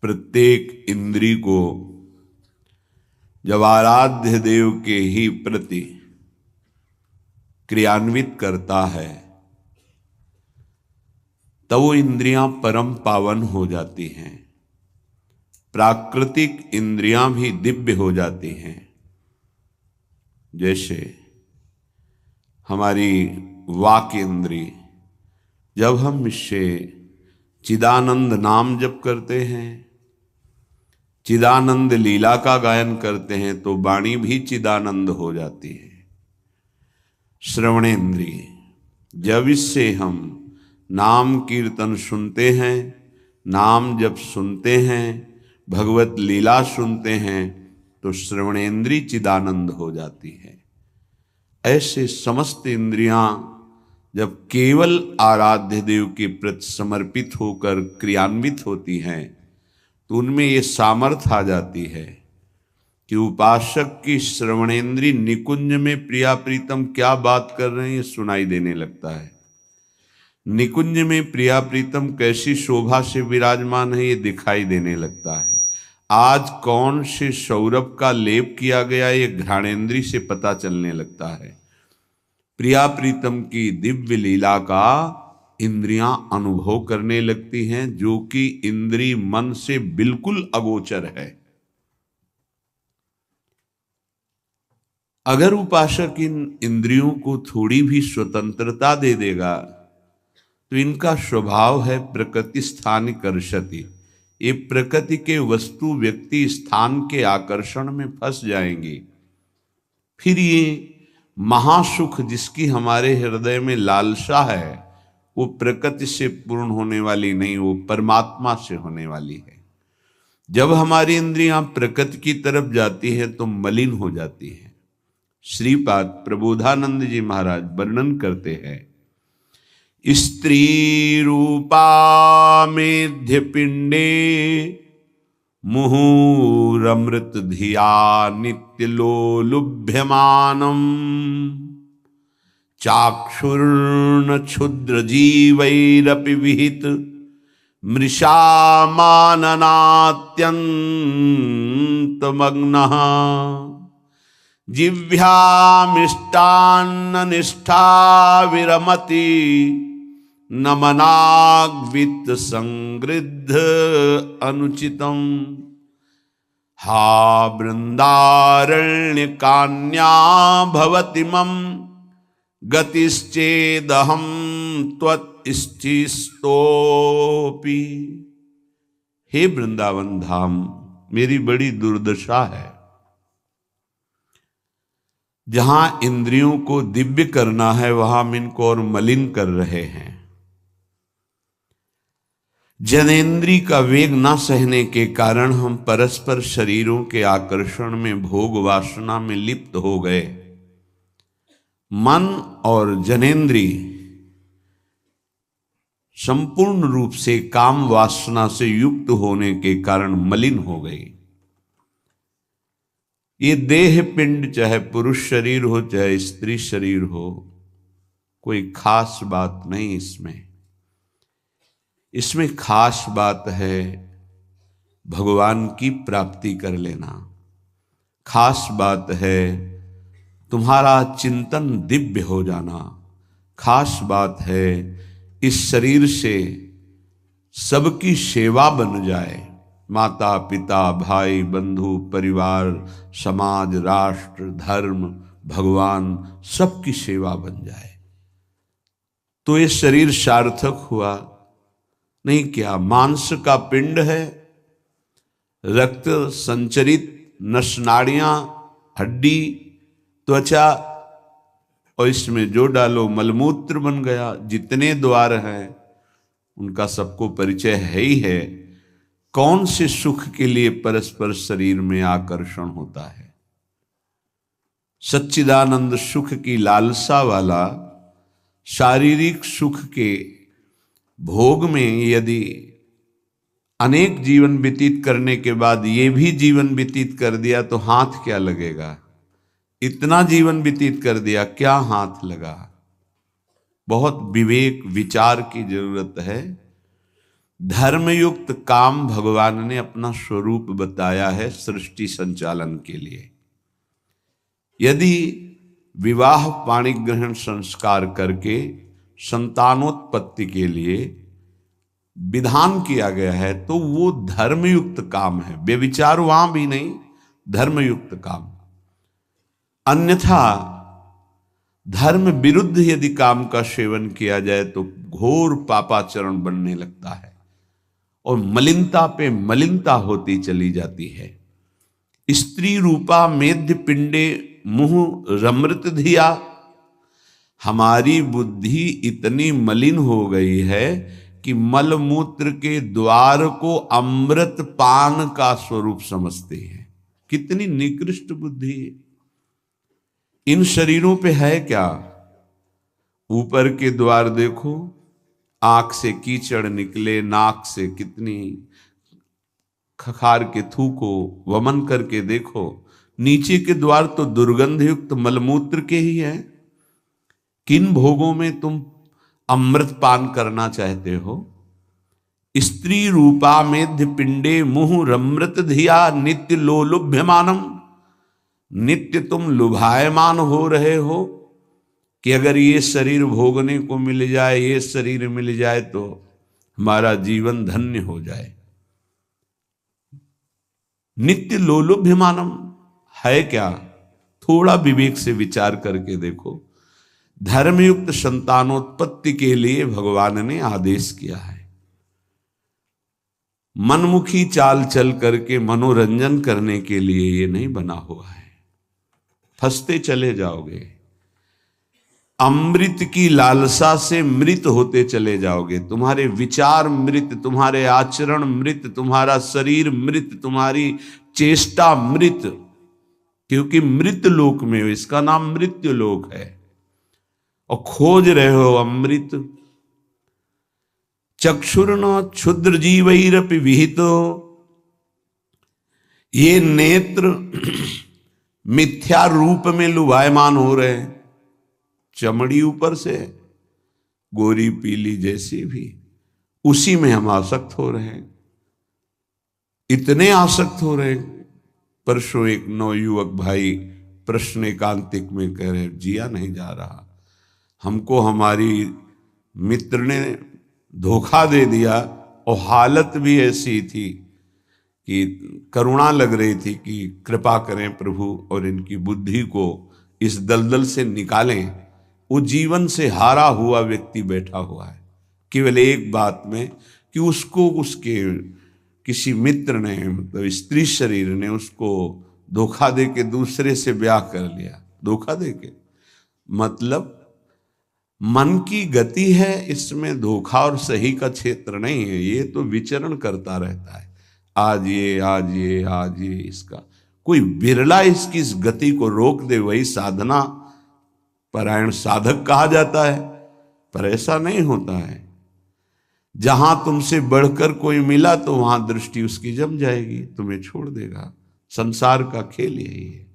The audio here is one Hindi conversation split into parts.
प्रत्येक इंद्री को जब आराध्य देव के ही प्रति क्रियान्वित करता है तब वो इंद्रियां परम पावन हो जाती हैं। प्राकृतिक इंद्रियां भी दिव्य हो जाती हैं। जैसे हमारी वाक इंद्री, जब हम इससे चिदानंद नाम जप करते हैं, चिदानंद लीला का गायन करते हैं तो वाणी भी चिदानंद हो जाती है। श्रवणेन्द्रिय, जब इससे हम नाम कीर्तन सुनते हैं, नाम जब सुनते हैं, भगवत लीला सुनते हैं तो श्रवणेन्द्रिय चिदानंद हो जाती है। ऐसे समस्त इंद्रियां जब केवल आराध्य देव के प्रति समर्पित होकर क्रियान्वित होती हैं तो उनमें ये सामर्थ्य आ जाती है कि उपासक की श्रवणेन्द्रिय निकुंज में प्रिया प्रीतम क्या बात कर रहे हैं ये सुनाई देने लगता है। निकुंज में प्रिया प्रीतम कैसी शोभा से विराजमान है ये दिखाई देने लगता है। आज कौन से सौरभ का लेप किया गया ये घ्राणेन्द्रिय से पता चलने लगता है। प्रिया प्रीतम की दिव्य लीला का इंद्रियां अनुभव करने लगती हैं, जो कि इंद्रिय मन से बिल्कुल अगोचर है। अगर उपासक इन इंद्रियों को थोड़ी भी स्वतंत्रता दे देगा तो इनका स्वभाव है प्रकृति स्थान कर्षति। ये प्रकृति के वस्तु व्यक्ति स्थान के आकर्षण में फंस जाएंगी। फिर ये महासुख जिसकी हमारे हृदय में लालसा है वो प्रकृति से पूर्ण होने वाली नहीं, वो परमात्मा से होने वाली है। जब हमारी इंद्रियां प्रकृति की तरफ जाती है तो मलिन हो जाती है। श्रीपाद प्रबोधानंद जी महाराज वर्णन करते हैं, स्त्री रूपा मेध्य पिंडे मुहुरमृत धिया नित्यलोलुभ्यमानम चाक्षुर्ण क्षुद्र जीवैरपि विहित मृषामाननात्यन्तमग्नः जिह्वामिष्टान्न निष्ठा विरमति नमनाग्वित संगृद्ध अनुचितम हा वृंदारण्य कान्या भवति मम गतिश्चेदहम त्वत्स्थितोपि। हे वृंदावन धाम, मेरी बड़ी दुर्दशा है। जहां इंद्रियों को दिव्य करना है वहां हम इनको और मलिन कर रहे हैं। जनेन्द्रिय का वेग न सहने के कारण हम परस्पर शरीरों के आकर्षण में भोग वासना में लिप्त हो गए। मन और जनेन्द्रिय संपूर्ण रूप से काम वासना से युक्त होने के कारण मलिन हो गई। ये देह पिंड चाहे पुरुष शरीर हो चाहे स्त्री शरीर हो, कोई खास बात नहीं इसमें खास बात है भगवान की प्राप्ति कर लेना। खास बात है तुम्हारा चिंतन दिव्य हो जाना। खास बात है इस शरीर से सबकी सेवा बन जाए। माता पिता भाई बंधु परिवार समाज राष्ट्र धर्म भगवान सबकी सेवा बन जाए तो ये शरीर सार्थक हुआ। नहीं क्या मांस का पिंड है, रक्त संचरित नसनाड़ियां हड्डी त्वचा और इसमें जो डालो मलमूत्र बन गया। जितने द्वार हैं उनका सबको परिचय है ही है। कौन से सुख के लिए परस्पर शरीर में आकर्षण होता है। सच्चिदानंद सुख की लालसा वाला शारीरिक सुख के भोग में यदि अनेक जीवन व्यतीत करने के बाद ये भी जीवन व्यतीत कर दिया तो हाथ क्या लगेगा। इतना जीवन व्यतीत कर दिया, क्या हाथ लगा। बहुत विवेक विचार की जरूरत है। धर्मयुक्त काम भगवान ने अपना स्वरूप बताया है सृष्टि संचालन के लिए। यदि विवाह पाणिग्रहण संस्कार करके संतानोत्पत्ति के लिए विधान किया गया है तो वो धर्मयुक्त काम है, व्यभिचार वहां भी नहीं, धर्मयुक्त काम। अन्यथा धर्म विरुद्ध यदि काम का सेवन किया जाए तो घोर पापाचरण बनने लगता है और मलिनता पे मलिनता होती चली जाती है। स्त्री रूपा मेध्य पिंडे मुह रमृत धिया, हमारी बुद्धि इतनी मलिन हो गई है कि मलमूत्र के द्वार को अमृत पान का स्वरूप समझते हैं। कितनी निकृष्ट बुद्धि है। इन शरीरों पे है क्या? ऊपर के द्वार देखो, आंख से कीचड़ निकले, नाक से कितनी खखार के थूको, वमन करके देखो। नीचे के द्वार तो दुर्गंध युक्त मलमूत्र के ही है। किन भोगों में तुम अमृत पान करना चाहते हो? स्त्री रूपा मेध्य पिंडे मुह रमृत धिया नित्य लोलुभ्यमानम, नित्य तुम लुभायमान हो रहे हो कि अगर ये शरीर भोगने को मिल जाए, ये शरीर मिल जाए तो हमारा जीवन धन्य हो जाए। नित्य लोलुभ्यमानम है क्या? थोड़ा विवेक से विचार करके देखो। धर्मयुक्त संतानोत्पत्ति के लिए भगवान ने आदेश किया है। मनमुखी चाल चल करके मनोरंजन करने के लिए ये नहीं बना हुआ है। फंसते चले जाओगे, अमृत की लालसा से मृत होते चले जाओगे। तुम्हारे विचार मृत, तुम्हारे आचरण मृत, तुम्हारा शरीर मृत, तुम्हारी चेष्टा मृत, क्योंकि मृत लोक में हो, इसका नाम मृत्यु लोक है। और खोज रहे हो अमृत। चक्षुर्न क्षुद्र जीवैरपि विहितो, ये नेत्र मिथ्या रूप में लुभायमान हो रहे हैं। चमड़ी ऊपर से गोरी पीली जैसी भी, उसी में हम आसक्त हो रहे हैं। इतने आसक्त हो रहे हैं। परसों एक नवयुवक भाई प्रश्न एकांतिक में कह रहे, जिया नहीं जा रहा, हमको हमारी मित्र ने धोखा दे दिया और हालत भी ऐसी थी कि करुणा लग रही थी कि कृपा करें प्रभु और इनकी बुद्धि को इस दलदल से निकालें। वो जीवन से हारा हुआ व्यक्ति बैठा हुआ है केवल एक बात में कि उसको उसके किसी मित्र ने, मतलब स्त्री शरीर ने उसको धोखा दे के दूसरे से ब्याह कर लिया। धोखा दे के मतलब मन की गति है, इसमें धोखा और सही का क्षेत्र नहीं है। ये तो विचरण करता रहता है, आज ये आज ये आज ये। इसका कोई बिरला इसकी इस गति को रोक दे, वही साधना परायण साधक कहा जाता है। पर ऐसा नहीं होता है। जहां तुमसे बढ़कर कोई मिला तो वहां दृष्टि उसकी जम जाएगी, तुम्हें छोड़ देगा। संसार का खेल यही है।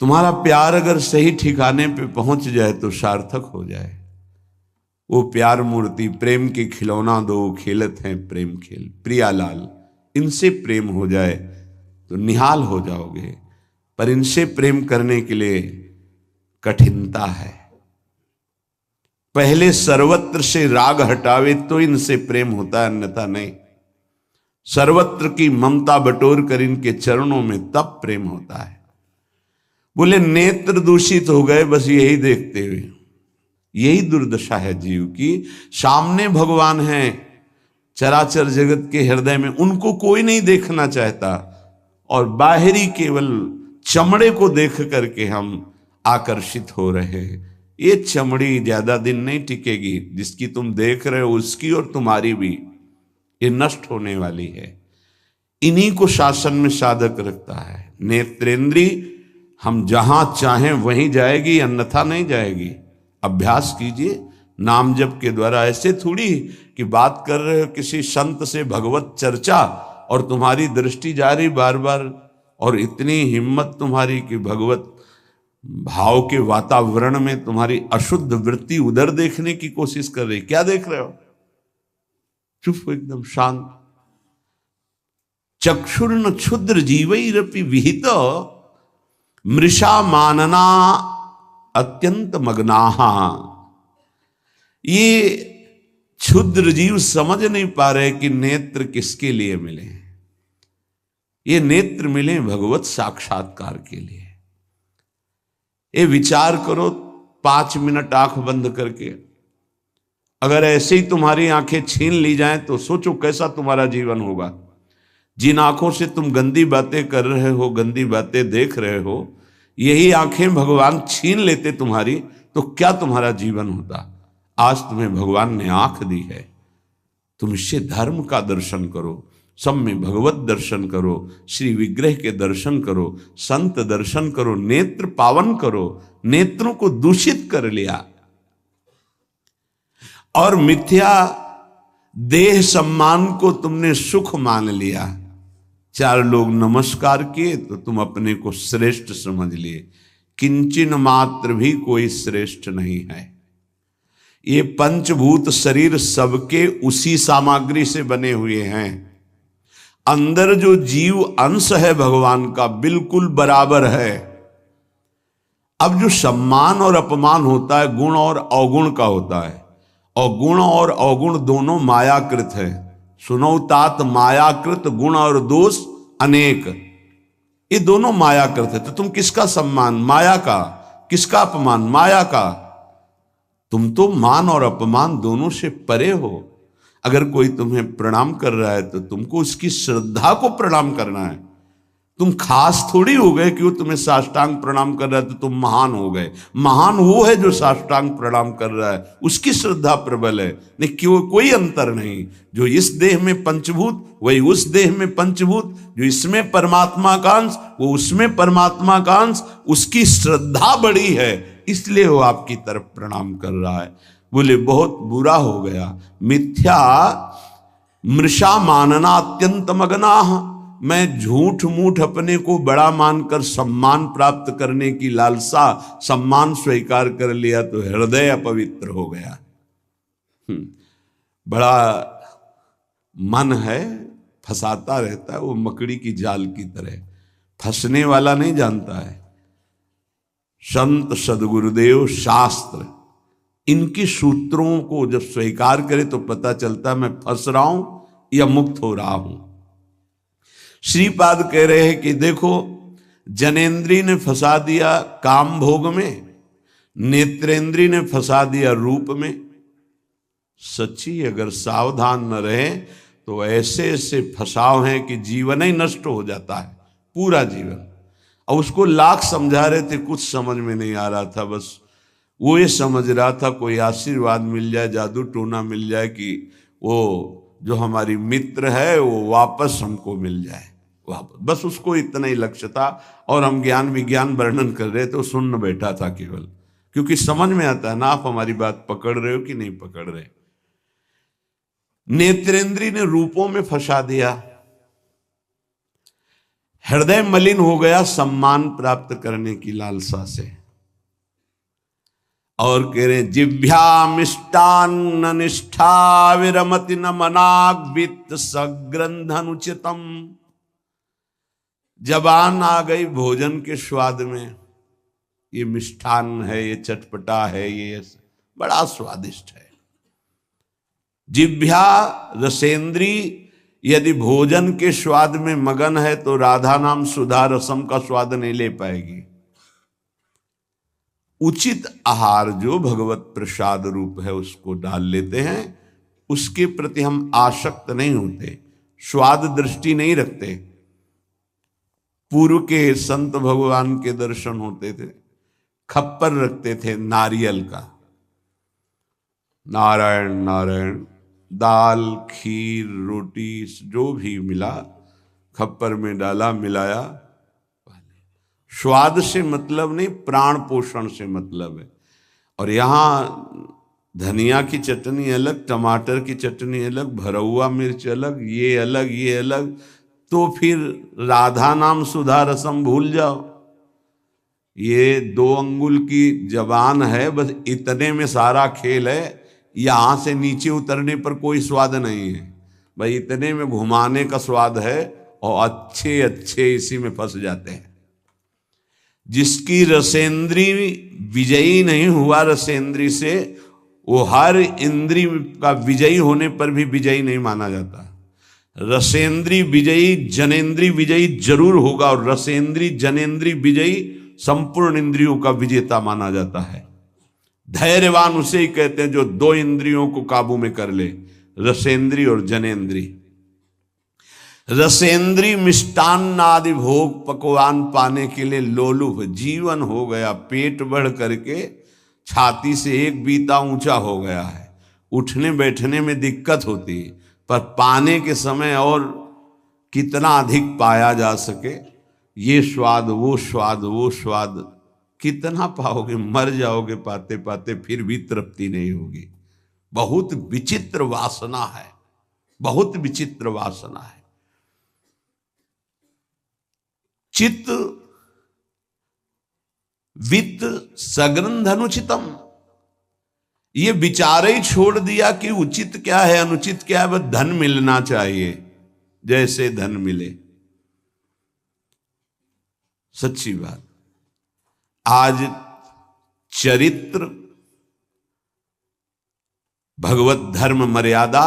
तुम्हारा प्यार अगर सही ठिकाने पे पहुंच जाए तो सार्थक हो जाए। वो प्यार मूर्ति प्रेम के खिलौना दो खेलत हैं प्रेम खेल, प्रियालाल, इनसे प्रेम हो जाए तो निहाल हो जाओगे। पर इनसे प्रेम करने के लिए कठिनता है। पहले सर्वत्र से राग हटावे तो इनसे प्रेम होता है, अन्यथा नहीं। सर्वत्र की ममता बटोर कर इनके चरणों में तब प्रेम होता है। बोले नेत्र दूषित हो गए बस यही देखते हुए। यही दुर्दशा है जीव की। सामने भगवान हैं चराचर जगत के हृदय में, उनको कोई नहीं देखना चाहता और बाहरी केवल चमड़े को देख करके हम आकर्षित हो रहे हैं। ये चमड़ी ज्यादा दिन नहीं टिकेगी। जिसकी तुम देख रहे हो उसकी और तुम्हारी भी ये नष्ट होने वाली है। इन्हीं को शासन में साधक रखता है। नेत्रेंद्री हम जहां चाहें वहीं जाएगी, अन्यथा नहीं जाएगी। अभ्यास कीजिए नाम जप के द्वारा। ऐसे थोड़ी कि बात कर रहे हो किसी संत से भगवत चर्चा और तुम्हारी दृष्टि जा रही बार बार, और इतनी हिम्मत तुम्हारी कि भगवत भाव के वातावरण में तुम्हारी अशुद्ध वृत्ति उधर देखने की कोशिश कर रही। क्या देख रहे हो? चुप, एकदम शांत। चक्षुर्न क्षुद्र जीवैरपि विहित मृषा मानना अत्यंत मग्नाः। ये क्षुद्र जीव समझ नहीं पा रहे कि नेत्र किसके लिए मिले। ये नेत्र मिले भगवत साक्षात्कार के लिए। ये विचार करो 5 मिनट आंख बंद करके, अगर ऐसे ही तुम्हारी आंखें छीन ली जाएं तो सोचो कैसा तुम्हारा जीवन होगा। जिन आंखों से तुम गंदी बातें कर रहे हो, गंदी बातें देख रहे हो, यही आंखें भगवान छीन लेते तुम्हारी, तो क्या तुम्हारा जीवन होता। आज तुम्हें भगवान ने आंख दी है, तुम इससे धर्म का दर्शन करो, सब में भगवत दर्शन करो, श्री विग्रह के दर्शन करो, संत दर्शन करो, नेत्र पावन करो। नेत्रों को दूषित कर लिया और मिथ्या देह सम्मान को तुमने सुख मान लिया। 4 लोग नमस्कार किए तो तुम अपने को श्रेष्ठ समझ लिए। किंचन मात्र भी कोई श्रेष्ठ नहीं है। ये पंचभूत शरीर सबके उसी सामग्री से बने हुए हैं। अंदर जो जीव अंश है भगवान का बिल्कुल बराबर है। अब जो सम्मान और अपमान होता है गुण और अवगुण का होता है, और गुण और अवगुण दोनों मायाकृत है। सुनो तात मायाकृत गुण और दोष अनेक, ये दोनों मायाकृत है। तो तुम किसका सम्मान? माया का। किसका अपमान? माया का। तुम तो मान और अपमान दोनों से परे हो। अगर कोई तुम्हें प्रणाम कर रहा है तो तुमको उसकी श्रद्धा को प्रणाम करना है। तुम खास थोड़ी हो गए कि वो तुम्हें साष्टांग प्रणाम कर रहा है तो तुम महान हो गए। महान वो है जो साष्टांग प्रणाम कर रहा है, उसकी श्रद्धा प्रबल है। नहीं, क्यों? कोई अंतर नहीं। जो इस देह में पंचभूत वही उस देह में पंचभूत, जो इसमें परमात्मा का अंश वो उसमें परमात्मा का अंश, उसकी श्रद्धा बड़ी है, इसलिए वो आपकी तरफ प्रणाम कर रहा है। बोले बहुत बुरा हो गया। मिथ्या मृषा मानना अत्यंत मग्नाः। मैं झूठ मूठ अपने को बड़ा मानकर सम्मान प्राप्त करने की लालसा, सम्मान स्वीकार कर लिया तो हृदय अपवित्र हो गया। बड़ा मन है, फंसाता रहता है, वो मकड़ी की जाल की तरह। फंसने वाला नहीं जानता है। संत सदगुरुदेव शास्त्र इनके सूत्रों को जब स्वीकार करे तो पता चलता है मैं फंस रहा हूं या मुक्त हो रहा हूं। श्रीपाद कह रहे हैं कि देखो, जनेन्द्री ने फंसा दिया काम भोग में, नेत्रेंद्री ने फंसा दिया रूप में। सच्ची अगर सावधान न रहे तो ऐसे ऐसे फंसाव हैं कि जीवन ही नष्ट हो जाता है, पूरा जीवन। और उसको लाख समझा रहे थे, कुछ समझ में नहीं आ रहा था। बस वो ये समझ रहा था कोई आशीर्वाद मिल जाए, जादू टोना मिल जाए कि वो जो हमारी मित्र है वो वापस हमको मिल जाए वापस। बस उसको इतना ही लक्ष्य था। और हम ज्ञान विज्ञान वर्णन कर रहे तो सुन बैठा था केवल, क्योंकि समझ में आता है ना आप हमारी बात पकड़ रहे हो कि नहीं पकड़ रहे। नेत्रेंद्री ने रूपों में फंसा दिया, हृदय मलिन हो गया सम्मान प्राप्त करने की लालसा से। और कह रहे जिभ्या मिष्टान्न निष्ठा विरमति न मनाग वित्त सग्रंथनुचितम। जबान आ गई भोजन के स्वाद में, ये मिष्ठान्न है, ये चटपटा है, ये बड़ा स्वादिष्ट है। जिभ्या रसेंद्री यदि भोजन के स्वाद में मगन है तो राधा नाम सुधा रसम का स्वाद नहीं ले पाएगी। उचित आहार जो भगवत प्रसाद रूप है उसको डाल लेते हैं, उसके प्रति हम आसक्त नहीं होते, स्वाद दृष्टि नहीं रखते। पूर्व के संत भगवान के दर्शन होते थे, खप्पर रखते थे नारियल का, नारायण नारायण, दाल खीर रोटी जो भी मिला खप्पर में डाला, मिलाया। स्वाद से मतलब नहीं, प्राण पोषण से मतलब है। और यहाँ धनिया की चटनी अलग, टमाटर की चटनी अलग, भरा हुआ मिर्च अलग, ये अलग ये अलग, तो फिर राधा नाम सुधा रसम भूल जाओ। ये 2 अंगुल की जबान है, बस इतने में सारा खेल है। यहां से नीचे उतरने पर कोई स्वाद नहीं है। भाई इतने में घुमाने का स्वाद है, और अच्छे अच्छे इसी में फंस जाते हैं। जिसकी रसेंद्री विजयी नहीं हुआ रसेंद्री से, वो हर इंद्री का विजयी होने पर भी विजयी नहीं माना जाता। रसेंद्री विजयी जनेन्द्री विजयी जरूर होगा, और रसेंद्री जनेन्द्री विजयी संपूर्ण इंद्रियों का विजेता माना जाता है। धैर्यवान उसे ही कहते हैं जो 2 इंद्रियों को काबू में कर ले, रसेंद्री और जनेन्द्री। रसेंद्री मिष्टान्न आदि भोग पकवान पाने के लिए लोलुप जीवन हो गया, पेट बढ़ करके छाती से एक बीता ऊंचा हो गया है, उठने बैठने में दिक्कत होती है, पर पाने के समय और कितना अधिक पाया जा सके, ये स्वाद वो स्वाद वो स्वाद कितना पाओगे, मर जाओगे पाते पाते, फिर भी तृप्ति नहीं होगी। बहुत विचित्र वासना है, बहुत विचित्र वासना है। चित्त वित्त सग्रंथ अनुचितम, ये विचार ही छोड़ दिया कि उचित क्या है अनुचित क्या है, बस धन मिलना चाहिए, जैसे धन मिले। सच्ची बात, आज चरित्र भगवत धर्म मर्यादा,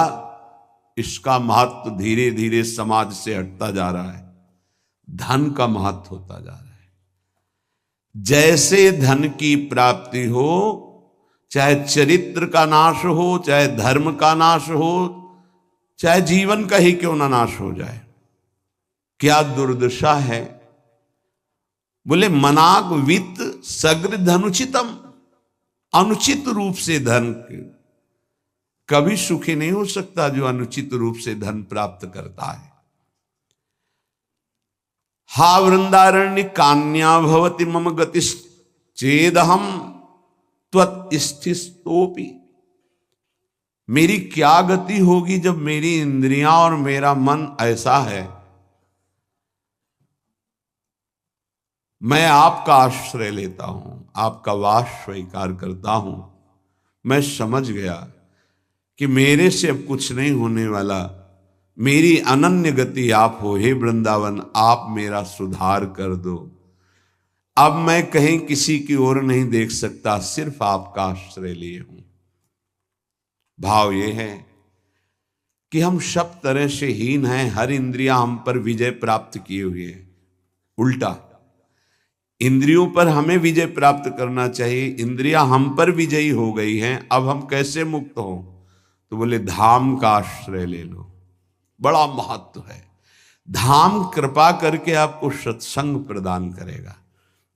इसका महत्व धीरे धीरे समाज से हटता जा रहा है, धन का महत्व होता जा रहा है। जैसे धन की प्राप्ति हो, चाहे चरित्र का नाश हो, चाहे धर्म का नाश हो, चाहे जीवन का ही क्यों ना नाश हो जाए, क्या दुर्दशा है। बोले मनाग वित्त सग्र धनुचितम, अनुचित रूप से धन कभी सुखी नहीं हो सकता जो अनुचित रूप से धन प्राप्त करता है। हा वृंदारण्य कान्या भवति मम गतिश्चेदहम त्वत्स्थितोपि, मेरी क्या गति होगी जब मेरी इंद्रियां और मेरा मन ऐसा है। मैं आपका आश्रय लेता हूं, आपका वास स्वीकार करता हूं, मैं समझ गया कि मेरे से अब कुछ नहीं होने वाला, मेरी अनन्य गति आप हो। हे वृंदावन, आप मेरा सुधार कर दो। अब मैं कहीं किसी की ओर नहीं देख सकता, सिर्फ आपका आश्रय लिए हूं। भाव ये है कि हम सब तरह से हीन हैं, हर इंद्रियां हम पर विजय प्राप्त किए हुए हैं। उल्टा इंद्रियों पर हमें विजय प्राप्त करना चाहिए, इंद्रियां हम पर विजयी हो गई हैं, अब हम कैसे मुक्त हों। तो बोले धाम का आश्रय ले लो, बड़ा महत्व है। धाम कृपा करके आपको सत्संग प्रदान करेगा।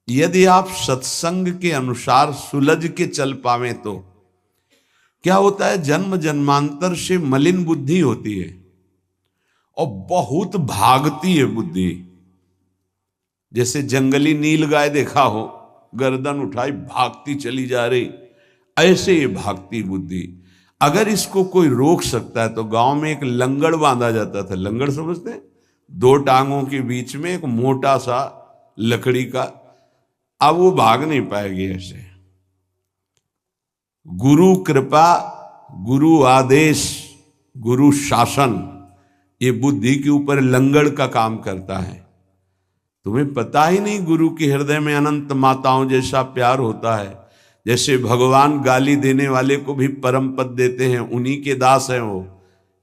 यदि आप सत्संग के अनुसार सुलझ के चल पावे तो क्या होता है, जन्म जन्मांतर से मलिन बुद्धि होती है और बहुत भागती है बुद्धि। जैसे जंगली नील गाय देखा हो, गर्दन उठाई भागती चली जा रही, ऐसे ये भागती बुद्धि। अगर इसको कोई रोक सकता है तो गांव में एक लंगड़ बांधा जाता था। लंगड़ समझते हैं? 2 टांगों के बीच में एक मोटा सा लकड़ी का, अब वो भाग नहीं पाएगी ऐसे। गुरु कृपा, गुरु आदेश, गुरु शासन, ये बुद्धि के ऊपर लंगड़ का काम करता है। तुम्हें पता ही नहीं गुरु के हृदय में अनंत माताओं जैसा प्यार होता है। जैसे भगवान गाली देने वाले को भी परम पद देते हैं, उन्हीं के दास हैं वो।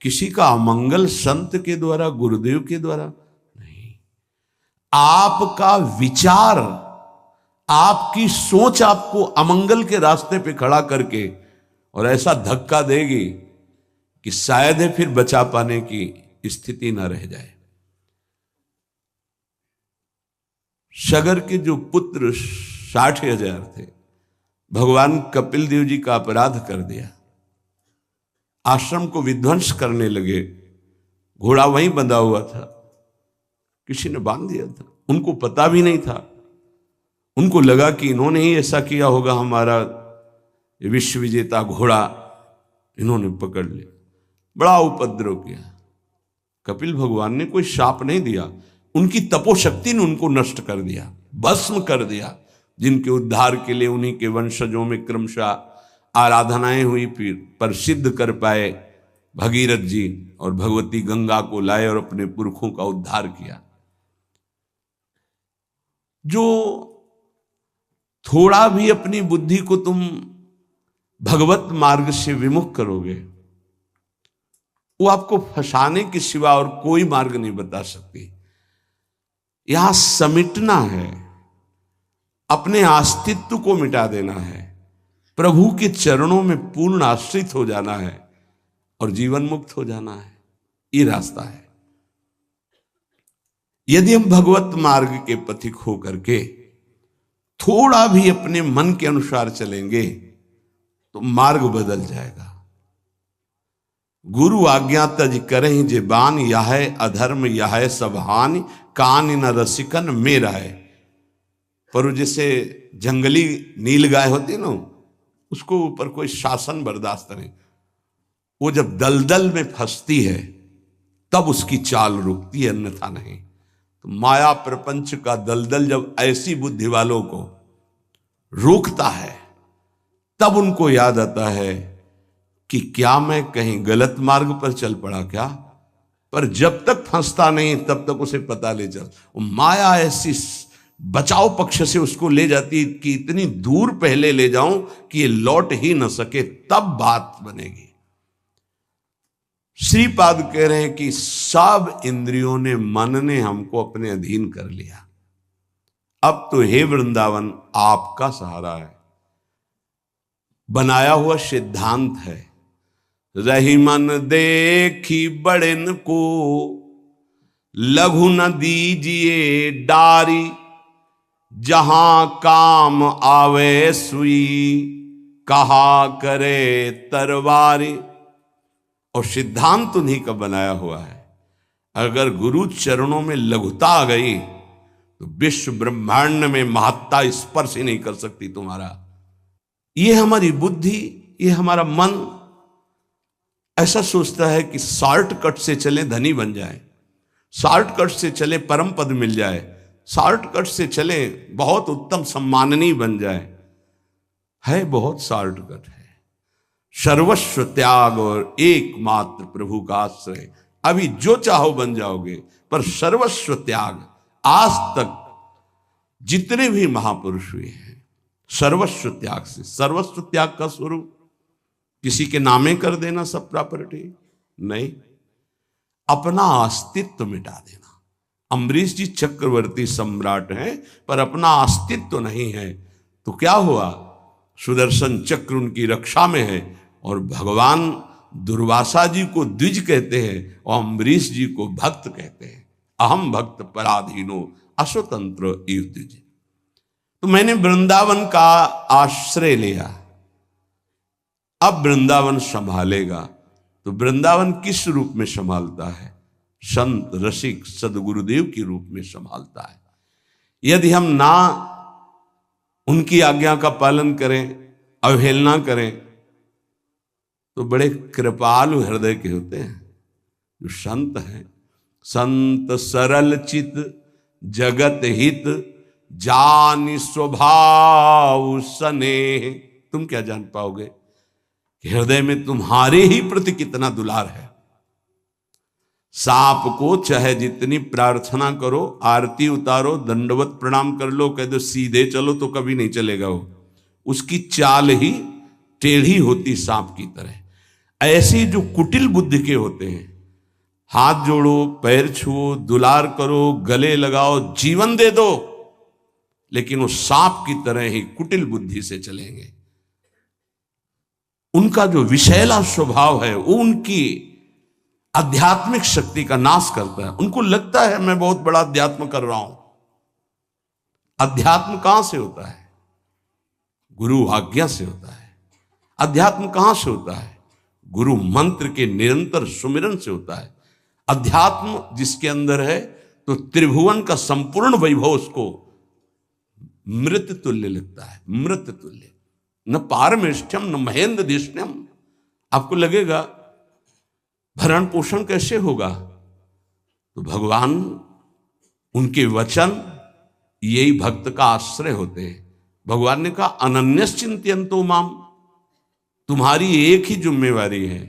किसी का अमंगल संत के द्वारा, गुरुदेव के द्वारा नहीं। आपका विचार, आपकी सोच आपको अमंगल के रास्ते पे खड़ा करके और ऐसा धक्का देगी कि शायद है फिर बचा पाने की स्थिति न रह जाए। सगर के जो पुत्र 60,000 थे, भगवान कपिल देव जी का अपराध कर दिया, आश्रम को विध्वंस करने लगे। घोड़ा वहीं बंधा हुआ था, किसी ने बांध दिया था, उनको पता भी नहीं था। उनको लगा कि इन्होंने ही ऐसा किया होगा, हमारा विश्व विजेता घोड़ा इन्होंने पकड़ लिया। बड़ा उपद्रव किया। कपिल भगवान ने कोई शाप नहीं दिया, उनकी तपोशक्ति ने उनको नष्ट कर दिया, भस्म कर दिया। जिनके उद्धार के लिए उन्हीं के वंशजों में क्रमशः आराधनाएं हुई, फिर पर सिद्ध कर पाए भगीरथ जी और भगवती गंगा को लाए और अपने पुरखों का उद्धार किया। जो थोड़ा भी अपनी बुद्धि को तुम भगवत मार्ग से विमुख करोगे, वो आपको फंसाने के सिवा और कोई मार्ग नहीं बता सकती। यहां समिटना है, अपने अस्तित्व को मिटा देना है, प्रभु के चरणों में पूर्ण आश्रित हो जाना है और जीवन मुक्त हो जाना है। ये रास्ता है। यदि हम भगवत मार्ग के पथिक हो करके थोड़ा भी अपने मन के अनुसार चलेंगे तो मार्ग बदल जाएगा। गुरु आज्ञा तज करहि जे बान, यह अधर्म यह सब हानि, कान न रसिकन मेरा है। पर जैसे जंगली नील गाय होती ना, उसको ऊपर कोई शासन बर्दाश्त नहीं, वो जब दलदल में फंसती है तब उसकी चाल रुकती है, अन्यथा नहीं। तो माया प्रपंच का दलदल जब ऐसी बुद्धि वालों को रोकता है तब उनको याद आता है कि क्या मैं कहीं गलत मार्ग पर चल पड़ा क्या। पर जब तक फंसता नहीं तब तक उसे पता ले चल, माया ऐसी बचाव पक्ष से उसको ले जाती कि इतनी दूर पहले ले जाऊं कि ये लौट ही न सके, तब बात बनेगी। श्रीपाद कह रहे हैं कि सब इंद्रियों ने, मन ने हमको अपने अधीन कर लिया। अब तो हे वृंदावन आपका सहारा है। बनाया हुआ सिद्धांत है, रही मन देखी बड़न को, लघु न दीजिए डारी, जहां काम आवे सुई, कहा करे तरवारी। और सिद्धांत उन्हीं का बनाया हुआ है। अगर गुरु चरणों में लघुता आ गई तो विश्व ब्रह्मांड में महत्ता स्पर्श ही नहीं कर सकती तुम्हारा। ये हमारी बुद्धि, ये हमारा मन ऐसा सोचता है कि शॉर्टकट से चले धनी बन जाए, शॉर्टकट से चले परम पद मिल जाए, शॉर्टकट से चले बहुत उत्तम सम्माननीय बन जाए। है बहुत शॉर्टकट है। सर्वस्व त्याग और एकमात्र प्रभु का आश्रय। अभी जो चाहो बन जाओगे, पर सर्वस्व त्याग। आज तक जितने भी महापुरुष हुए हैं सर्वस्व त्याग से। सर्वस्व त्याग का स्वरूप किसी के नामे कर देना सब प्रॉपर्टी नहीं, अपना अस्तित्व मिटा देना। अम्बरीश जी चक्रवर्ती सम्राट हैं पर अपना अस्तित्व नहीं है, तो क्या हुआ? सुदर्शन चक्र उनकी रक्षा में है और भगवान दुर्वासा जी को द्विज कहते हैं और अम्बरीश जी को भक्त कहते हैं। अहम भक्त पराधीनो अस्वतंत्र इव द्विज। तो मैंने वृंदावन का आश्रय लिया, अब वृंदावन संभालेगा। तो वृंदावन किस रूप में संभालता है? संत रसिक सदगुरुदेव के रूप में संभालता है। यदि हम ना उनकी आज्ञा का पालन करें, अवहेलना करें, तो बड़े कृपालु हृदय के होते हैं जो संत हैं। संत सरल चित जगत हित, जानि स्वभाव स्नेह। तुम क्या जान पाओगे कि हृदय में तुम्हारे ही प्रति कितना दुलार है। सांप को चाहे जितनी प्रार्थना करो, आरती उतारो, दंडवत प्रणाम कर लो, कह दो सीधे चलो तो कभी नहीं चलेगा। वो उसकी चाल ही टेढ़ी होती सांप की तरह। ऐसी जो कुटिल बुद्धि के होते हैं, हाथ जोड़ो, पैर छुओ, दुलार करो, गले लगाओ, जीवन दे दो, लेकिन वो सांप की तरह ही कुटिल बुद्धि से चलेंगे। उनका जो विषैला स्वभाव है वो उनकी आध्यात्मिक शक्ति का नाश करता है। उनको लगता है मैं बहुत बड़ा अध्यात्म कर रहा हूं। अध्यात्म कहां से होता है? गुरु आज्ञा से होता है। अध्यात्म कहां से होता है? गुरु मंत्र के निरंतर सुमिरन से होता है। अध्यात्म जिसके अंदर है तो त्रिभुवन का संपूर्ण वैभव उसको मृत तुल्य लगता है। मृत तुल्य, न पारमेष्ठ्यम न महेंद्र दिष्ण्यम। आपको लगेगा भरण पोषण कैसे होगा? तो भगवान, उनके वचन यही भक्त का आश्रय होते हैं। भगवान ने कहा अनन्यश्चिंत्यन्तो माम, तुम्हारी एक ही जिम्मेवारी है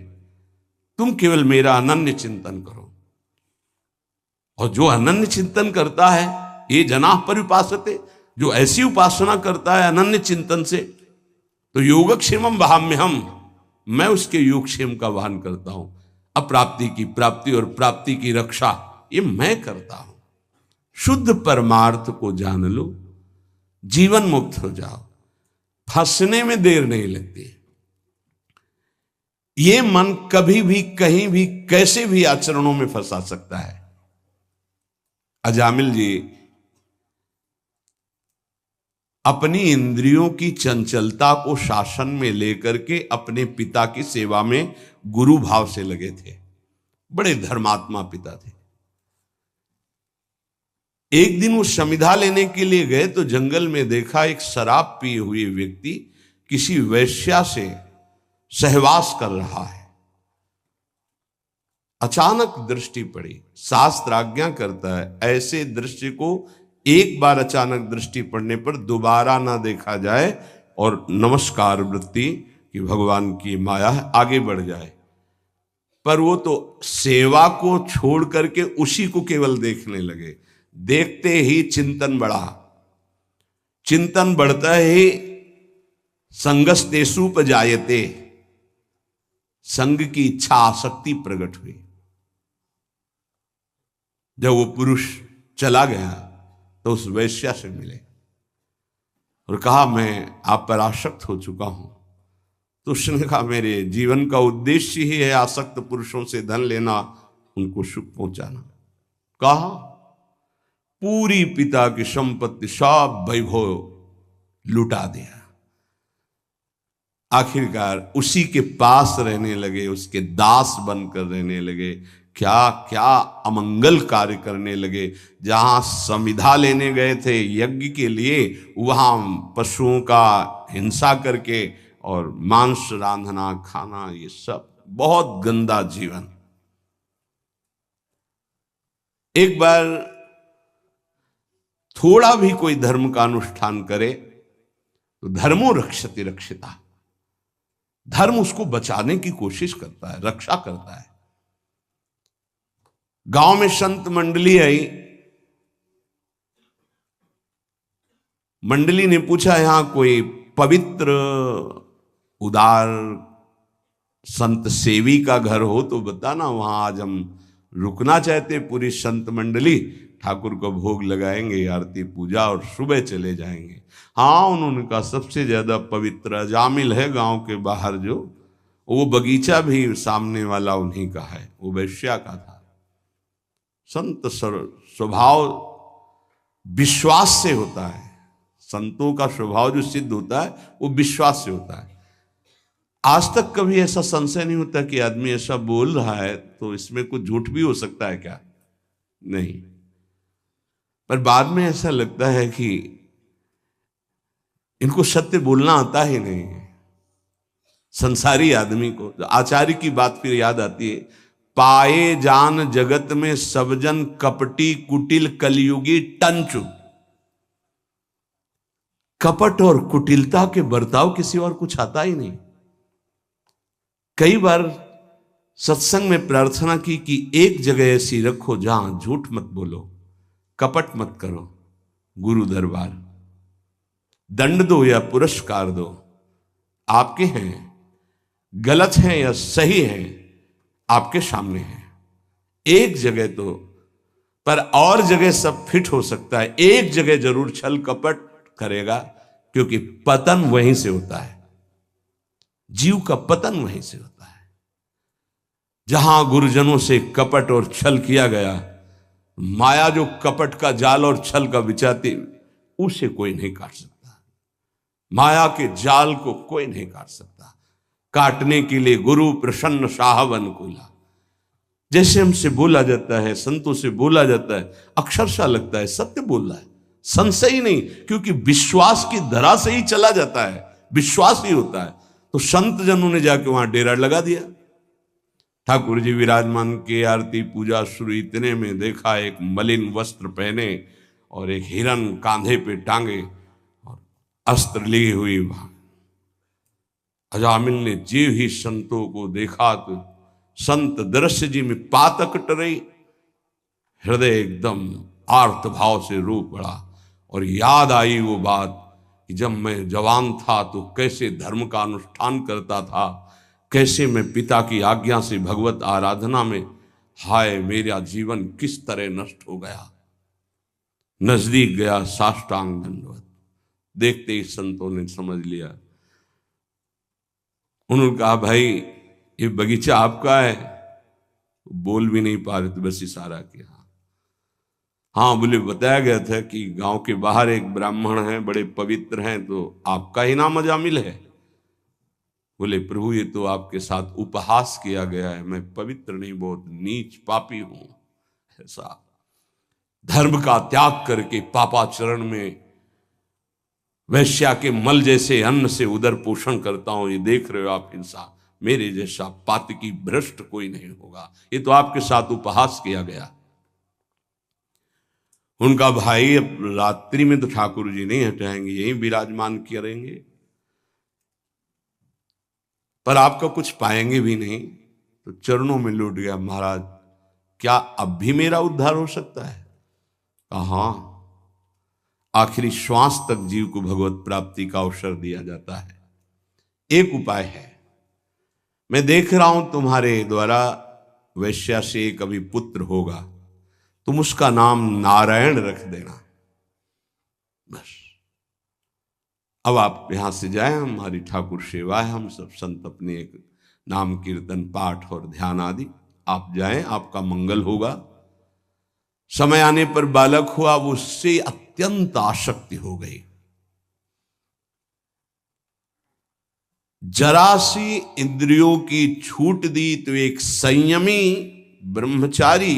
तुम केवल मेरा अनन्य चिंतन करो। और जो अनन्य चिंतन करता है, ये जनाः पर्युपासते, जो ऐसी उपासना करता है अनन्य चिंतन से, तो योगक्षेमम वहाम्यहम्, मैं उसके योगक्षेम का वहन करता हूं। अप्राप्ति की प्राप्ति और प्राप्ति की रक्षा ये मैं करता हूं। शुद्ध परमार्थ को जान लो, जीवन मुक्त हो जाओ, फंसने में देर नहीं लगती। ये मन कभी भी कहीं भी कैसे भी आचरणों में फंसा सकता है। अजामिल जी अपनी इंद्रियों की चंचलता को शासन में लेकर के अपने पिता की सेवा में गुरु भाव से लगे थे। बड़े धर्मात्मा पिता थे। एक दिन वो समिधा लेने के लिए गए तो जंगल में देखा एक शराब पिए हुए व्यक्ति किसी वैश्या से सहवास कर रहा है। अचानक दृष्टि पड़ी। शास्त्र आज्ञा करता है ऐसे दृश्य को एक बार अचानक दृष्टि पड़ने पर दोबारा ना देखा जाए और नमस्कार वृत्ति कि भगवान की माया है, आगे बढ़ जाए। पर वो तो सेवा को छोड़ करके उसी को केवल देखने लगे। देखते ही चिंतन बढ़ा। चिंतन बढ़ता ही संगस्तेषुपजायते, संग की इच्छा आसक्ति प्रकट हुई। जब वो पुरुष चला गया तो उस वैश्या से मिले और कहा मैं आप पर आसक्त हो चुका हूं। तो उसने कहा मेरे जीवन का उद्देश्य ही है आसक्त पुरुषों से धन लेना, उनको सुख पहुंचाना। कहा पूरी पिता की संपत्ति सब वैभव लुटा दिया। आखिरकार उसी के पास रहने लगे, उसके दास बनकर रहने लगे। क्या क्या अमंगल कार्य करने लगे। जहां समिधा लेने गए थे यज्ञ के लिए, वहां पशुओं का हिंसा करके और मांस रांधना खाना, ये सब बहुत गंदा जीवन। एक बार थोड़ा भी कोई धर्म का अनुष्ठान करे तो धर्मो रक्षति रक्षिता, धर्म उसको बचाने की कोशिश करता है, रक्षा करता है। गांव में संत मंडली आई। मंडली ने पूछा यहां कोई पवित्र उदार संत सेवी का घर हो तो बताना, वहां आज हम रुकना चाहते। पूरी संत मंडली ठाकुर को भोग लगाएंगे, आरती पूजा और सुबह चले जाएंगे। हाँ, उन्होंने कहा सबसे ज्यादा पवित्र अजामिल है गांव के बाहर, जो वो बगीचा भी सामने वाला उन्हीं का है, वो वैश्या का था। संत स्वभाव विश्वास से होता है। संतों का स्वभाव जो सिद्ध होता है वो विश्वास से होता है। आज तक कभी ऐसा संशय नहीं होता कि आदमी ऐसा बोल रहा है तो इसमें कुछ झूठ भी हो सकता है क्या? नहीं। पर बाद में ऐसा लगता है कि इनको सत्य बोलना आता ही नहीं है। संसारी आदमी को आचार्य की बात फिर याद आती है, पाए जान जगत में सब जन कपटी कुटिल कलयुगी टंचु। कपट और कुटिलता के बर्ताव किसी और कुछ आता ही नहीं। कई बार सत्संग में प्रार्थना की कि एक जगह ऐसी रखो जहां झूठ मत बोलो, कपट मत करो। गुरु दरबार, दंड दो या पुरस्कार दो, आपके हैं, गलत हैं या सही हैं आपके सामने है। एक जगह तो, पर और जगह सब फिट हो सकता है, एक जगह जरूर छल कपट करेगा, क्योंकि पतन वहीं से होता है। जीव का पतन वहीं से होता है। जहां गुरुजनों से कपट और छल किया गया, माया जो कपट का जाल और छल का बिछाती, उसे कोई नहीं काट सकता। माया के जाल को कोई नहीं काट सकता। काटने के लिए गुरु प्रसन्न साहब अनुकूला। जैसे हमसे बोला जाता है, संतों से बोला जाता है, अक्षरशः लगता है सत्य बोल रहा है, संशय ही नहीं, क्योंकि विश्वास की धरा से ही चला जाता है, विश्वास ही होता है। तो संत जनों ने जाके वहां डेरा लगा दिया। ठाकुर जी विराजमान के आरती पूजा शुरू, इतने में देखा एक मलिन वस्त्र पहने और एक हिरन कांधे पे टांगे और अस्त्र ली हुई। अजामिल ने जीव ही संतों को देखा तो संत दृश्य जी में पातक टरई, हृदय एकदम आर्त भाव से रो पड़ा और याद आई वो बात कि जब मैं जवान था तो कैसे धर्म का अनुष्ठान करता था, कैसे मैं पिता की आज्ञा से भगवत आराधना में, हाय मेरा जीवन किस तरह नष्ट हो गया। नजदीक गया, साष्टांग दंडवत। देखते ही संतों ने समझ लिया। उन्होंने कहा भाई ये बगीचा आपका है। बोल भी नहीं पा रहे थे, बस इशारा किया। हाँ बोले बताया गया था कि गांव के बाहर एक ब्राह्मण हैं, बड़े पवित्र हैं, तो आपका ही नाम अजामिल है। बोले प्रभु ये तो आपके साथ उपहास किया गया है, मैं पवित्र नहीं, बहुत नीच पापी हूं। ऐसा धर्म का त्याग करके पापाचरण में वैश्या के मल जैसे अन्न से उदर पोषण करता हूं। ये देख रहे हो आप इंसान, मेरे जैसा पातकी भ्रष्ट कोई नहीं होगा। ये तो आपके साथ उपहास किया गया। उनका भाई अब रात्रि में तो ठाकुर जी नहीं हटाएंगे, यही विराजमान करेंगे, पर आपका कुछ पाएंगे भी नहीं। तो चरणों में लौट गया, महाराज क्या अब भी मेरा उद्धार हो सकता है? कहा आखिरी श्वास तक जीव को भगवत प्राप्ति का अवसर दिया जाता है। एक उपाय है, मैं देख रहा हूं तुम्हारे द्वारा वैश्या से एक अभी पुत्र होगा, तुम उसका नाम नारायण रख देना बस। अब आप यहां से जाएं, हमारी ठाकुर सेवा है, हम सब संत अपने एक नाम कीर्तन पाठ और ध्यान आदि, आप जाएं, आपका मंगल होगा। समय आने पर बालक हुआ, वो उससे अत्यंत आसक्ति हो गई। जरा सी इंद्रियों की छूट दी तो एक संयमी ब्रह्मचारी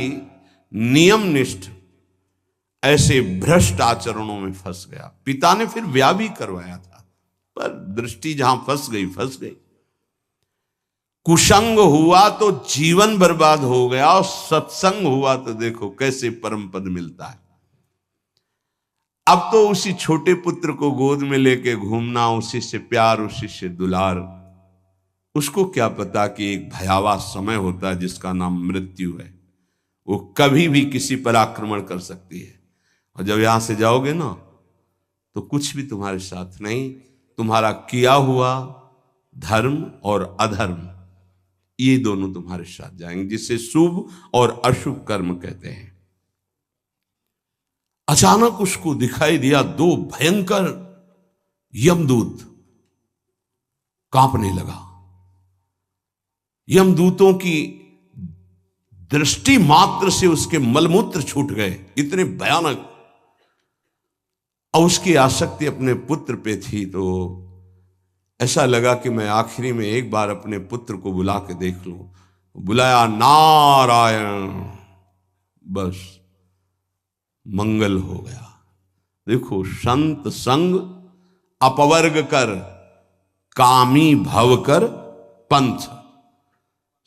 नियमनिष्ठ ऐसे भ्रष्ट आचरणों में फंस गया। पिता ने फिर ब्याह भी करवाया था, पर दृष्टि जहां फंस गई। कुसंग हुआ तो जीवन बर्बाद हो गया, और सत्संग हुआ तो देखो कैसे परम पद मिलता है। अब तो उसी छोटे पुत्र को गोद में लेके घूमना, उसी से प्यार, उसी से दुलार। उसको क्या पता कि एक भयावह समय होता है जिसका नाम मृत्यु है, वो कभी भी किसी पर आक्रमण कर सकती है। और जब यहां से जाओगे ना तो कुछ भी तुम्हारे साथ नहीं, तुम्हारा किया हुआ धर्म और अधर्म ये दोनों तुम्हारे साथ जाएंगे, जिसे शुभ और अशुभ कर्म कहते हैं। अचानक उसको दिखाई दिया दो भयंकर यमदूत, कांपने लगा। यमदूतों की दृष्टि मात्र से उसके मलमूत्र छूट गए, इतने भयानक। और उसकी आसक्ति अपने पुत्र पे थी, तो ऐसा लगा कि मैं आखिरी में एक बार अपने पुत्र को बुला के देख लूं। बुलाया, नारायण, बस मंगल हो गया। देखो, संत संग अपवर्ग कर, कामी भव कर पंथ।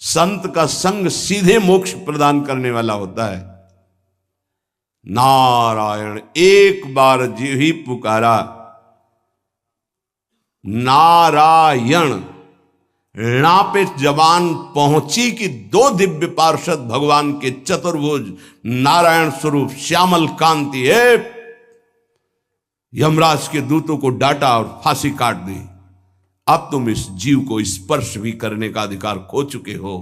संत का संग सीधे मोक्ष प्रदान करने वाला होता है। नारायण, एक बार जी ही पुकारा नारायण, णा पे जबान पहुंची कि दो दिव्य पार्षद भगवान के चतुर्भुज नारायण स्वरूप श्यामल कांति है, यमराज के दूतों को डांटा और फांसी काट दी। अब तुम इस जीव को स्पर्श भी करने का अधिकार खो चुके हो।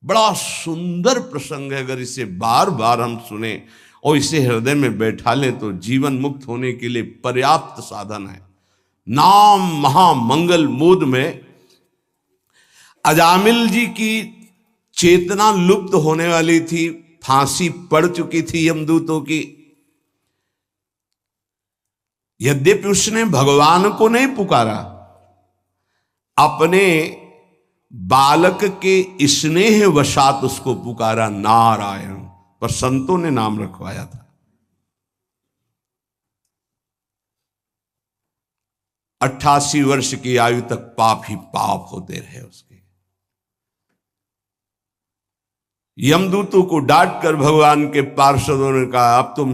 बड़ा सुंदर प्रसंग है, अगर इसे बार बार हम सुने और इसे हृदय में बैठा लें तो जीवन मुक्त होने के लिए पर्याप्त साधन है। नाम महामंगल मूद में अजामिल जी की चेतना लुप्त होने वाली थी, फांसी पड़ चुकी थी यमदूतों की। यद्यपि उसने भगवान को नहीं पुकारा, अपने बालक के स्नेह वशात उसको पुकारा नारायण, पर संतों ने नाम रखवाया था। 88 वर्ष की आयु तक पाप ही पाप होते रहे उसके। यमदूतों को डांट कर भगवान के पार्षदों ने कहा, अब तुम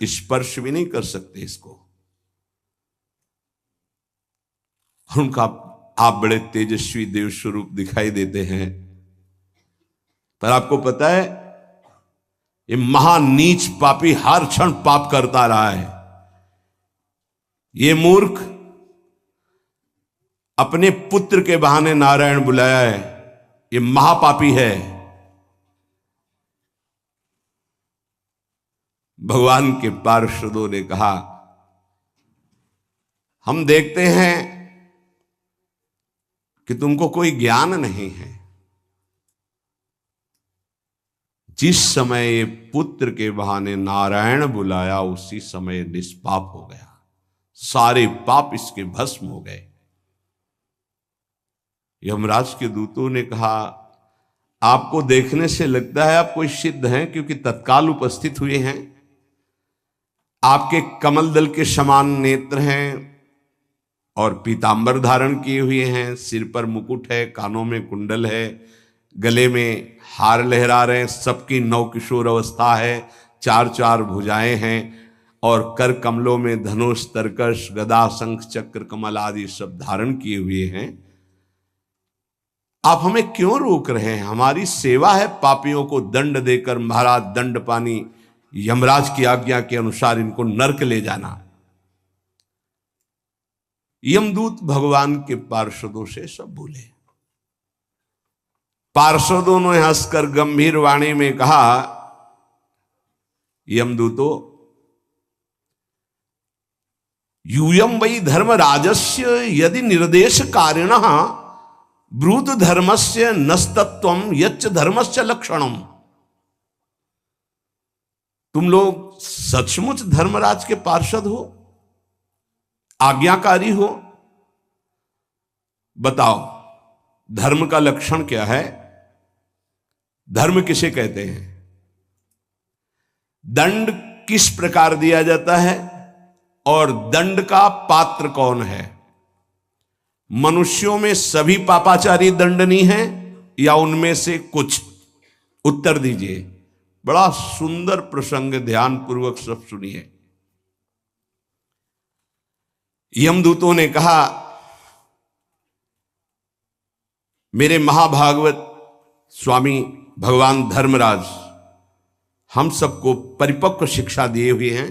स्पर्श भी नहीं कर सकते इसको। उनका आप बड़े तेजस्वी देव स्वरूप दिखाई देते हैं, पर आपको पता है ये महानीच पापी हर क्षण पाप करता रहा है। ये मूर्ख अपने पुत्र के बहाने नारायण बुलाया है, ये महापापी है। भगवान के पार्षदों ने कहा, हम देखते हैं कि तुमको कोई ज्ञान नहीं है। जिस समय ये पुत्र के बहाने नारायण बुलाया उसी समय निष्पाप हो गया, सारे पाप इसके भस्म हो गए। यमराज के दूतों ने कहा, आपको देखने से लगता है आप कोई सिद्ध हैं, क्योंकि तत्काल उपस्थित हुए हैं। आपके कमल दल के समान नेत्र हैं और पीतांबर धारण किए हुए हैं, सिर पर मुकुट है, कानों में कुंडल है, गले में हार लहरा रहे हैं, सबकी नवकिशोर अवस्था है, चार चार भुजाएं हैं और कर कमलों में धनुष, तरकश, गदा, शंख, चक्र, कमल आदि सब धारण किए हुए हैं। आप हमें क्यों रोक रहे हैं? हमारी सेवा है पापियों को दंड देकर महाराज दंड पानी यमराज की आज्ञा के अनुसार इनको नरक ले जाना। यमदूत भगवान के पार्षदों से सब बोले। पार्षदों ने हंसकर गंभीर वाणी में कहा, यमदूतो यूयम वै धर्मराजस्य यदि निर्देश कारिणः ब्रूत धर्मस्य नस्तत्वम यच्च धर्मस्य लक्षणम। तुम लोग सचमुच धर्मराज के पार्षद हो, आज्ञाकारी हो? बताओ धर्म का लक्षण क्या है? धर्म किसे कहते हैं? दंड किस प्रकार दिया जाता है और दंड का पात्र कौन है? मनुष्यों में सभी पापाचारी दंडनीय हैं या उनमें से कुछ? उत्तर दीजिए। बड़ा सुंदर प्रसंग, ध्यान पूर्वक सब सुनिए। यमदूतों ने कहा, मेरे महाभागवत स्वामी भगवान धर्मराज हम सबको परिपक्व शिक्षा दिए हुए हैं।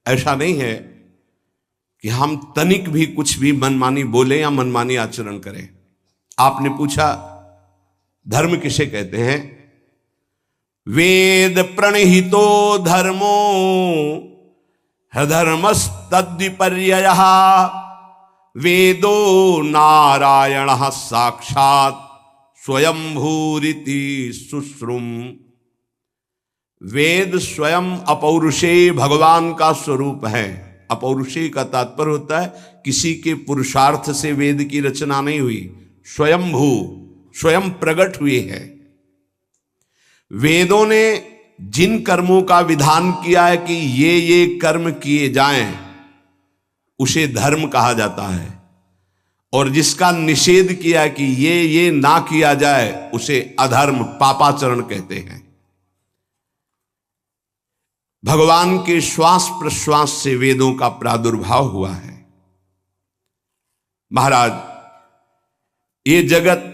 ऐसा नहीं है कि हम तनिक भी कुछ भी मनमानी बोले या मनमानी आचरण करें। आपने पूछा धर्म किसे कहते हैं? वेद प्रणहितो धर्मो धर्मस्तद्विपर्ययः वेदो नारायणः साक्षात् स्वयंभूरिति सुश्रुम। वेद स्वयं अपौरुषेय भगवान का स्वरूप है। अपौरुषेय का तात्पर्य होता है किसी के पुरुषार्थ से वेद की रचना नहीं हुई, स्वयंभू, स्वयं प्रकट हुए हैं। वेदों ने जिन कर्मों का विधान किया है कि ये कर्म किए जाएं, उसे धर्म कहा जाता है, और जिसका निषेध किया है कि ये ना किया जाए, उसे अधर्म, पापाचरण कहते हैं। भगवान के श्वास प्रश्वास से वेदों का प्रादुर्भाव हुआ है। महाराज, ये जगत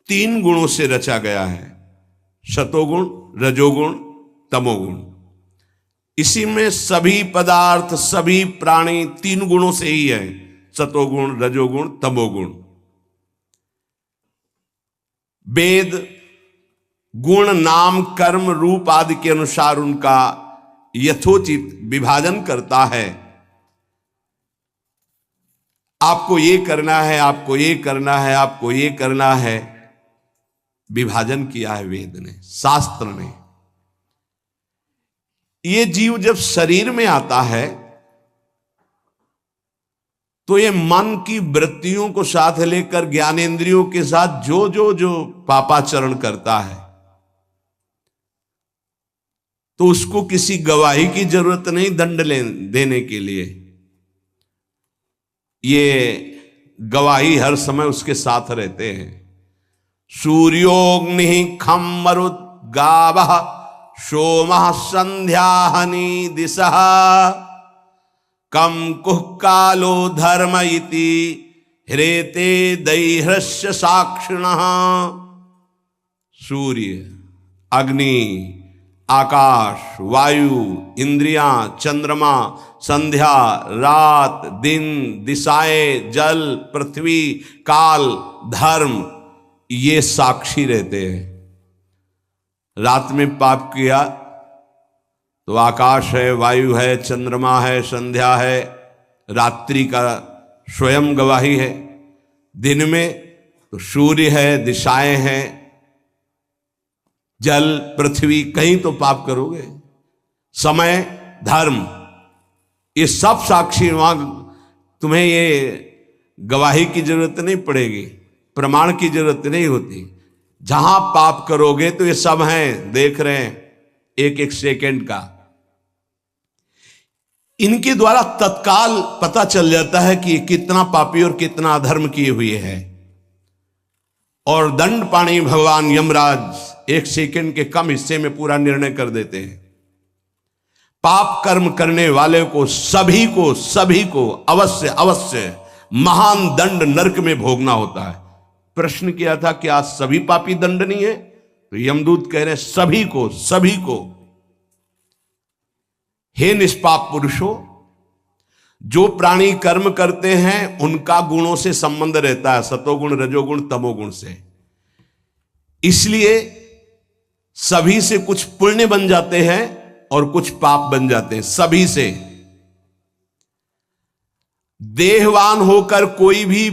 3 गुणों से रचा गया है, सतोगुण, रजोगुण, तमोगुण। इसी में सभी पदार्थ, सभी प्राणी 3 गुणों से ही है, सतोगुण, रजोगुण, तमोगुण। वेद गुण, नाम, कर्म, रूप आदि के अनुसार उनका यथोचित विभाजन करता है। आपको ये करना है, आपको ये करना है, आपको ये करना है, विभाजन किया है वेद ने, शास्त्र ने। ये जीव जब शरीर में आता है तो ये मन की वृत्तियों को साथ लेकर ज्ञानेंद्रियों के साथ जो पापाचरण करता है, तो उसको किसी गवाही की जरूरत नहीं दंड देने के लिए। ये गवाही हर समय उसके साथ रहते हैं। सूर्योग्नि खम मरुत गावः सोमः संध्याहनि दिशः कम कुह कालो धर्म इति ह्रेते दैह्रस्य साक्षिणः। सूर्य, अग्नि, आकाश, वायु, इंद्रियां, चंद्रमा, संध्या, रात, दिन, दिशाएं, जल, पृथ्वी, काल, धर्म, ये साक्षी रहते हैं। रात में पाप किया तो आकाश है, वायु है, चंद्रमा है, संध्या है, रात्रि का स्वयं गवाही है। दिन में तो सूर्य है, दिशाएं हैं, जल, पृथ्वी, कहीं तो पाप करोगे। समय, धर्म, ये सब साक्षी। वहां तुम्हें ये गवाही की जरूरत नहीं पड़ेगी, प्रमाण की जरूरत नहीं होती। जहां पाप करोगे तो ये सब हैं, देख रहे हैं एक एक सेकंड का। इनके द्वारा तत्काल पता चल जाता है कि कितना पापी और कितना अधर्म किए हुए है। और दंड पाणी भगवान यमराज एक सेकंड के कम हिस्से में पूरा निर्णय कर देते हैं। पाप कर्म करने वाले को सभी को अवश्य अवश्य महान दंड नरक में भोगना होता है। प्रश्न किया था कि आज सभी पापी दंडनीय है, तो यमदूत कह रहे हैं सभी को। हे निष्पाप पुरुषों, जो प्राणी कर्म करते हैं उनका गुणों से संबंध रहता है, सतोगुण, रजोगुण, तमोगुण से। इसलिए सभी से कुछ पुण्य बन जाते हैं और कुछ पाप बन जाते हैं, सभी से। देहवान होकर कोई भी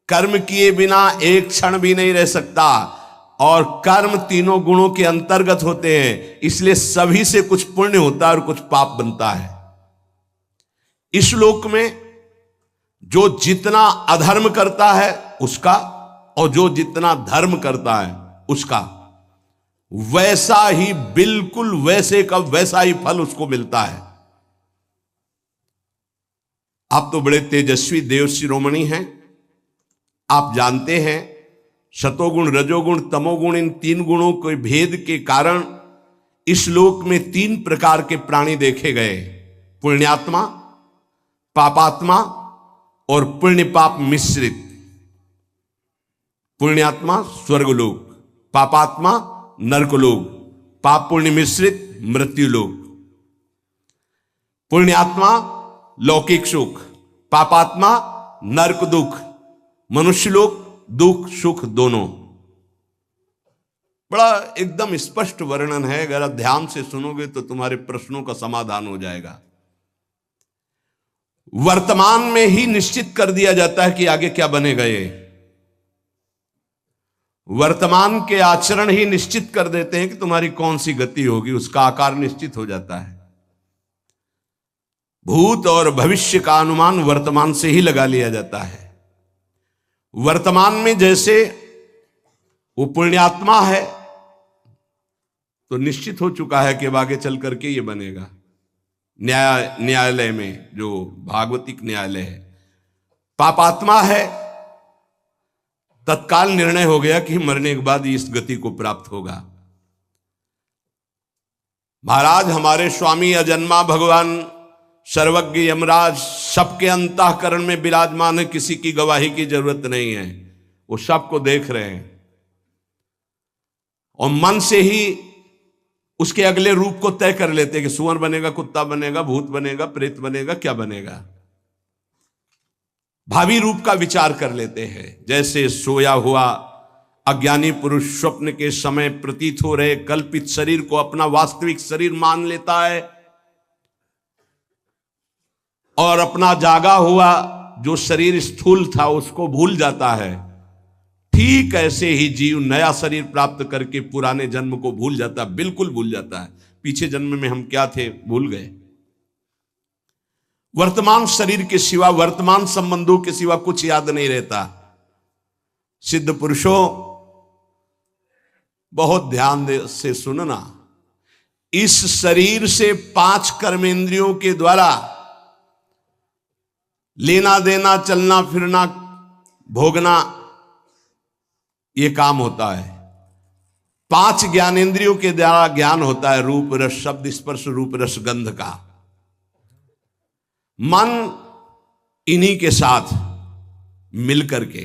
कर्म किए बिना एक क्षण भी नहीं रह सकता, और कर्म तीनों गुणों के अंतर्गत होते हैं, इसलिए सभी से कुछ पुण्य होता है और कुछ पाप बनता है। इस लोक में जो जितना अधर्म करता है उसका, और जो जितना धर्म करता है उसका, वैसा ही, बिल्कुल वैसे का वैसा ही फल उसको मिलता है। आप तो बड़े तेजस्वी देव शिरोमणि हैं, आप जानते हैं सतोगुण, रजोगुण, तमोगुण, इन तीन गुणों के भेद के कारण इस लोक में तीन प्रकार के प्राणी देखे गए: पुण्यात्मा, पापात्मा और पुण्य पाप मिश्रित। पुण्यात्मा स्वर्गलोक, पापात्मा नरकलोक, पाप पुण्य मिश्रित मृत्युलोक। पुण्यात्मा लौकिक सुख, पापात्मा नरक दुख, मनुष्यलोक दुख सुख दोनों। बड़ा एकदम स्पष्ट वर्णन है, अगर आप ध्यान से सुनोगे तो तुम्हारे प्रश्नों का समाधान हो जाएगा। वर्तमान में ही निश्चित कर दिया जाता है कि आगे क्या बनेगा। ये वर्तमान के आचरण ही निश्चित कर देते हैं कि तुम्हारी कौन सी गति होगी, उसका आकार निश्चित हो जाता है। भूत और भविष्य का अनुमान वर्तमान से ही लगा लिया जाता है। वर्तमान में जैसे वो पुण्यात्मा है तो निश्चित हो चुका है कि अब आगे चल करके ये बनेगा। न्यायालय में जो भागवतिक न्यायालय है, पापात्मा है, तत्काल निर्णय हो गया कि मरने के बाद इस गति को प्राप्त होगा। महाराज हमारे स्वामी अजन्मा भगवान सर्वज्ञ यमराज सबके अंतःकरण में विराजमान है, किसी की गवाही की जरूरत नहीं है, वो सबको देख रहे हैं और मन से ही उसके अगले रूप को तय कर लेते हैं कि सुअर बनेगा, कुत्ता बनेगा, भूत बनेगा, प्रेत बनेगा, क्या बनेगा। भावी रूप का विचार कर लेते हैं। जैसे सोया हुआ अज्ञानी पुरुष स्वप्न के समय प्रतीत हो रहे कल्पित शरीर को अपना वास्तविक शरीर मान लेता है और अपना जागा हुआ जो शरीर स्थूल था उसको भूल जाता है, ठीक ऐसे ही जीव नया शरीर प्राप्त करके पुराने जन्म को भूल जाता है, बिल्कुल भूल जाता है। पीछे जन्म में हम क्या थे भूल गए। वर्तमान शरीर के सिवा, वर्तमान संबंधों के सिवा कुछ याद नहीं रहता। सिद्ध पुरुषों बहुत ध्यान से सुनना, इस शरीर से 5 कर्मेंद्रियों के द्वारा लेना देना, चलना फिरना, भोगना, ये काम होता है। 5 ज्ञानेंद्रियों के द्वारा ज्ञान होता है, रूप रस शब्द स्पर्श रूप रस गंध का। मन इन्हीं के साथ मिलकर के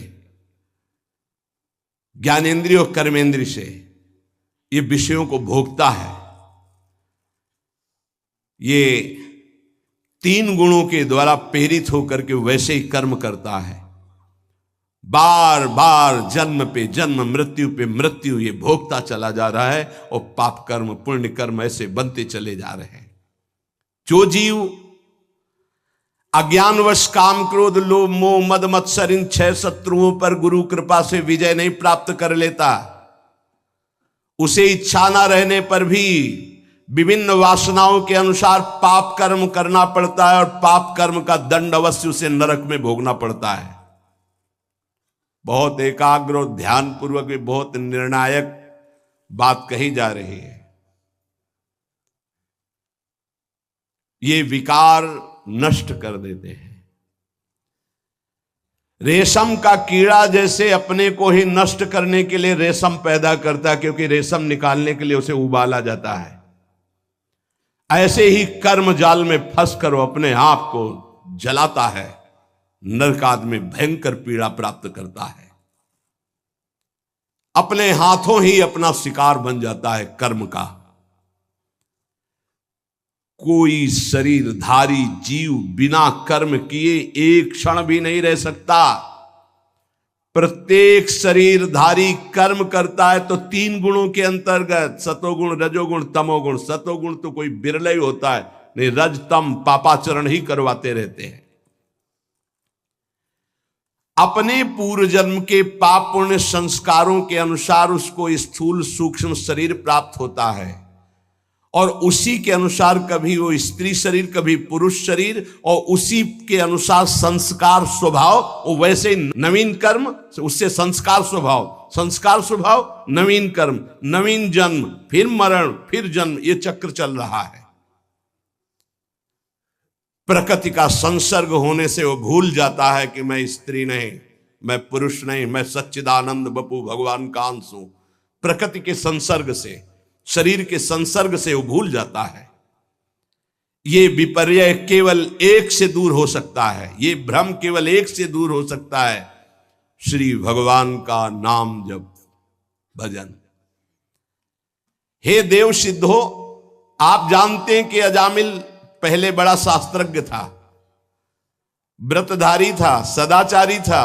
ज्ञानेंद्रिय और कर्मेंद्रिय से ये विषयों को भोगता है, ये 3 गुणों के द्वारा प्रेरित होकर के वैसे ही कर्म करता है। बार बार जन्म पे जन्म, मृत्यु पे मृत्यु ये भोगता चला जा रहा है और पाप कर्म पुण्य कर्म ऐसे बनते चले जा रहे हैं। जो जीव अज्ञानवश काम क्रोध लोभ मोह मद मत्सर इन 6 शत्रुओं पर गुरु कृपा से विजय नहीं प्राप्त कर लेता, उसे इच्छा ना रहने पर भी विभिन्न वासनाओं के अनुसार पाप कर्म करना पड़ता है और पाप कर्म का दंड अवश्य उसे नरक में भोगना पड़ता है। बहुत एकाग्र और ध्यान पूर्वक भी बहुत निर्णायक बात कही जा रही है। ये विकार नष्ट कर देते हैं। रेशम का कीड़ा जैसे अपने को ही नष्ट करने के लिए रेशम पैदा करता है, क्योंकि रेशम निकालने के लिए उसे उबाला जाता है, ऐसे ही कर्म जाल में फंस कर वो अपने आप को जलाता है, नरकाद में भयंकर पीड़ा प्राप्त करता है, अपने हाथों ही अपना शिकार बन जाता है कर्म का। कोई शरीरधारी जीव बिना कर्म किए एक क्षण भी नहीं रह सकता। प्रत्येक शरीरधारी कर्म करता है तो 3 गुणों के अंतर्गत, सतोगुण रजोगुण तमोगुण। सतोगुण तो कोई बिरला ही होता है, नहीं रज तम पापाचरण ही करवाते रहते हैं। अपने पूर्व जन्म के पाप पुण्य संस्कारों के अनुसार उसको स्थूल सूक्ष्म शरीर प्राप्त होता है और उसी के अनुसार कभी वो स्त्री शरीर कभी पुरुष शरीर, और उसी के अनुसार संस्कार स्वभाव, और वैसे नवीन कर्म उससे संस्कार स्वभाव नवीन कर्म, नवीन जन्म, फिर मरण, फिर जन्म, ये चक्र चल रहा है। प्रकृति का संसर्ग होने से वो भूल जाता है कि मैं स्त्री नहीं, मैं पुरुष नहीं, मैं सच्चिदानंद बपू भगवान का अंश हूं। प्रकृति के संसर्ग से, शरीर के संसर्ग से वो भूल जाता है। ये विपर्य केवल एक से दूर हो सकता है, ये भ्रम केवल एक से दूर हो सकता है, श्री भगवान का नाम जप भजन। हे देव सिद्धो, आप जानते हैं कि अजामिल पहले बड़ा शास्त्रज्ञ था, व्रतधारी था, सदाचारी था,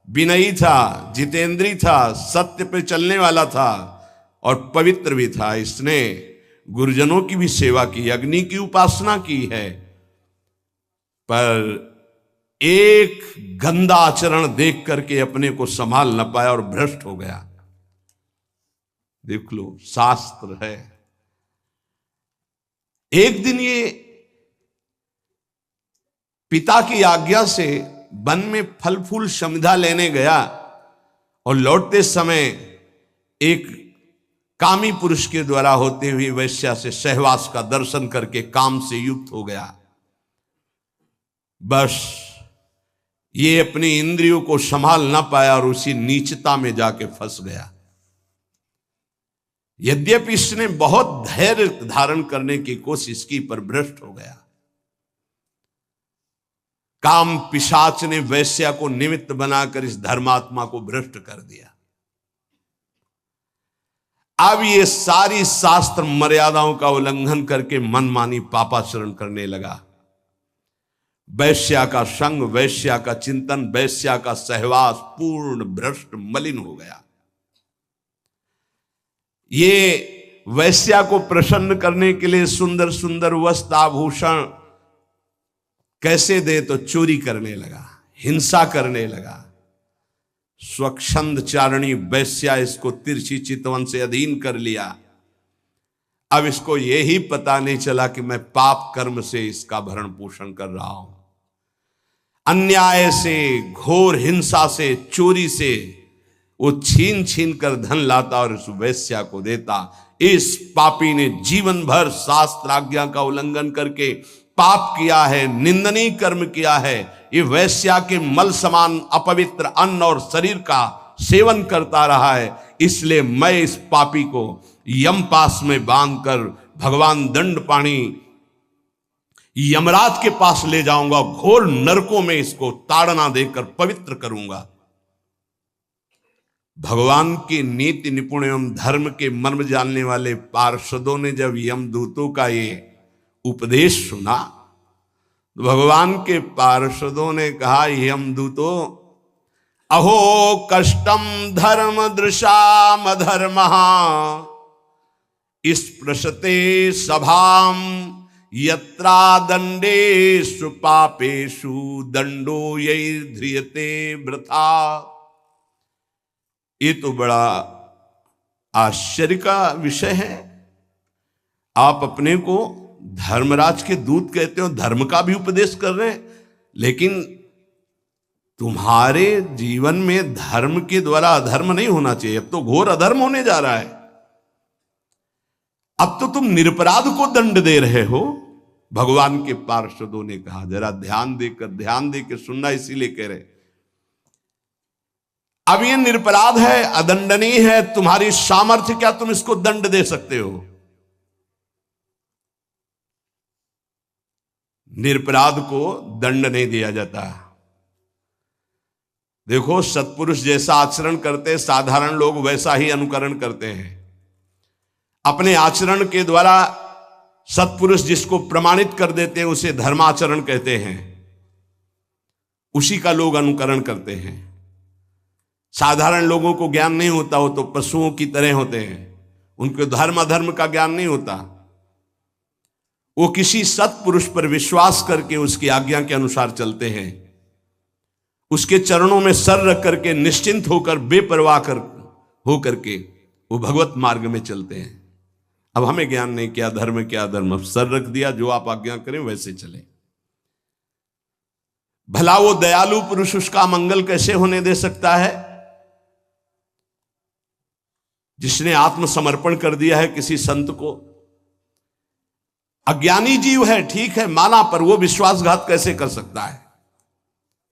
विनयी था, जितेंद्री था, सत्य पे चलने वाला था और पवित्र भी था। इसने गुरुजनों की भी सेवा की, अग्नि की उपासना की है, पर एक गंदा आचरण देख करके अपने को संभाल न पाया और भ्रष्ट हो गया। देख लो, शास्त्र है। एक दिन ये पिता की आज्ञा से वन में फल फूल समिधा लेने गया और लौटते समय एक कामी पुरुष के द्वारा होते हुए वैश्या से सहवास का दर्शन करके काम से युक्त हो गया। बस ये अपनी इंद्रियों को संभाल ना पाया और उसी नीचता में जाके फंस गया। यद्यपि इसने बहुत धैर्य धारण करने की कोशिश की पर भ्रष्ट हो गया। काम पिशाच ने वैश्या को निमित्त बनाकर इस धर्मात्मा को भ्रष्ट कर दिया। अब ये सारी शास्त्र मर्यादाओं का उल्लंघन करके मनमानी पापाचरण करने लगा। वैश्या का संग, वैश्या का चिंतन, वैश्या का सहवास पूर्ण भ्रष्ट मलिन हो गया। ये वैश्या को प्रसन्न करने के लिए सुंदर सुंदर वस्त्र आभूषण कैसे दे तो चोरी करने लगा, हिंसा करने लगा। स्वच्छंद चारणी वैश्या इसको तिरछी चितवन से अधीन कर लिया। अब इसको यही पता नहीं चला कि मैं पाप कर्म से इसका भरण पोषण कर रहा हूं। अन्याय से, घोर हिंसा से, चोरी से वो छीन छीन कर धन लाता और उस वैश्या को देता। इस पापी ने जीवन भर शास्त्र आज्ञा का उल्लंघन करके पाप किया है, निंदनीय कर्म किया है। ये वैश्या के मल समान अपवित्र अन्न और शरीर का सेवन करता रहा है। इसलिए मैं इस पापी को यमपास में बांधकर भगवान दंडपाणी यमराज के पास ले जाऊंगा, घोर नरकों में इसको ताड़ना देकर पवित्र करूंगा। भगवान के नीति निपुण एवं धर्म के मर्म जानने वाले पार्षदों ने जब यमदूतों का ये उपदेश सुना तो भगवान के पार्षदों ने कहा, यमदूतों, अहो कष्टम धर्म दृशाम धर्म स्पृशते सभाम यत्रा दंडेषु पापेषु दंडो यैर्ध्रियते वृथा। ये तो बड़ा आश्चर्य का विषय है। आप अपने को धर्मराज के दूत कहते हो, धर्म का भी उपदेश कर रहे हैं, लेकिन तुम्हारे जीवन में धर्म के द्वारा अधर्म नहीं होना चाहिए। अब तो घोर अधर्म होने जा रहा है। अब तो तुम निरपराध को दंड दे रहे हो। भगवान के पार्षदों ने कहा, जरा ध्यान देकर सुनना, इसीलिए कह रहे, अब ये निरपराध है, अदंडनीय है, तुम्हारी सामर्थ्य क्या तुम इसको दंड दे सकते हो? निरपराध को दंड नहीं दिया जाता। देखो, सत्पुरुष जैसा आचरण करते साधारण लोग वैसा ही अनुकरण करते हैं। अपने आचरण के द्वारा सत्पुरुष जिसको प्रमाणित कर देते हैं उसे धर्माचरण कहते हैं, उसी का लोग अनुकरण करते हैं। साधारण लोगों को ज्ञान नहीं होता, हो तो पशुओं की तरह होते हैं, उनको धर्म अधर्म का ज्ञान नहीं होता। वो किसी सत्पुरुष पर विश्वास करके उसकी आज्ञा के अनुसार चलते हैं, उसके चरणों में सर रख करके निश्चिंत होकर बेपरवाह होकर के वो भगवत मार्ग में चलते हैं। अब हमें ज्ञान नहीं, क्या धर्म क्या धर्म, अब सर रख दिया, जो आप आज्ञा करें वैसे चले। भला वो दयालु पुरुष उसका मंगल कैसे होने दे सकता है जिसने आत्मसमर्पण कर दिया है किसी संत को? अज्ञानी जीव है, ठीक है, माना, पर वो विश्वासघात कैसे कर सकता है?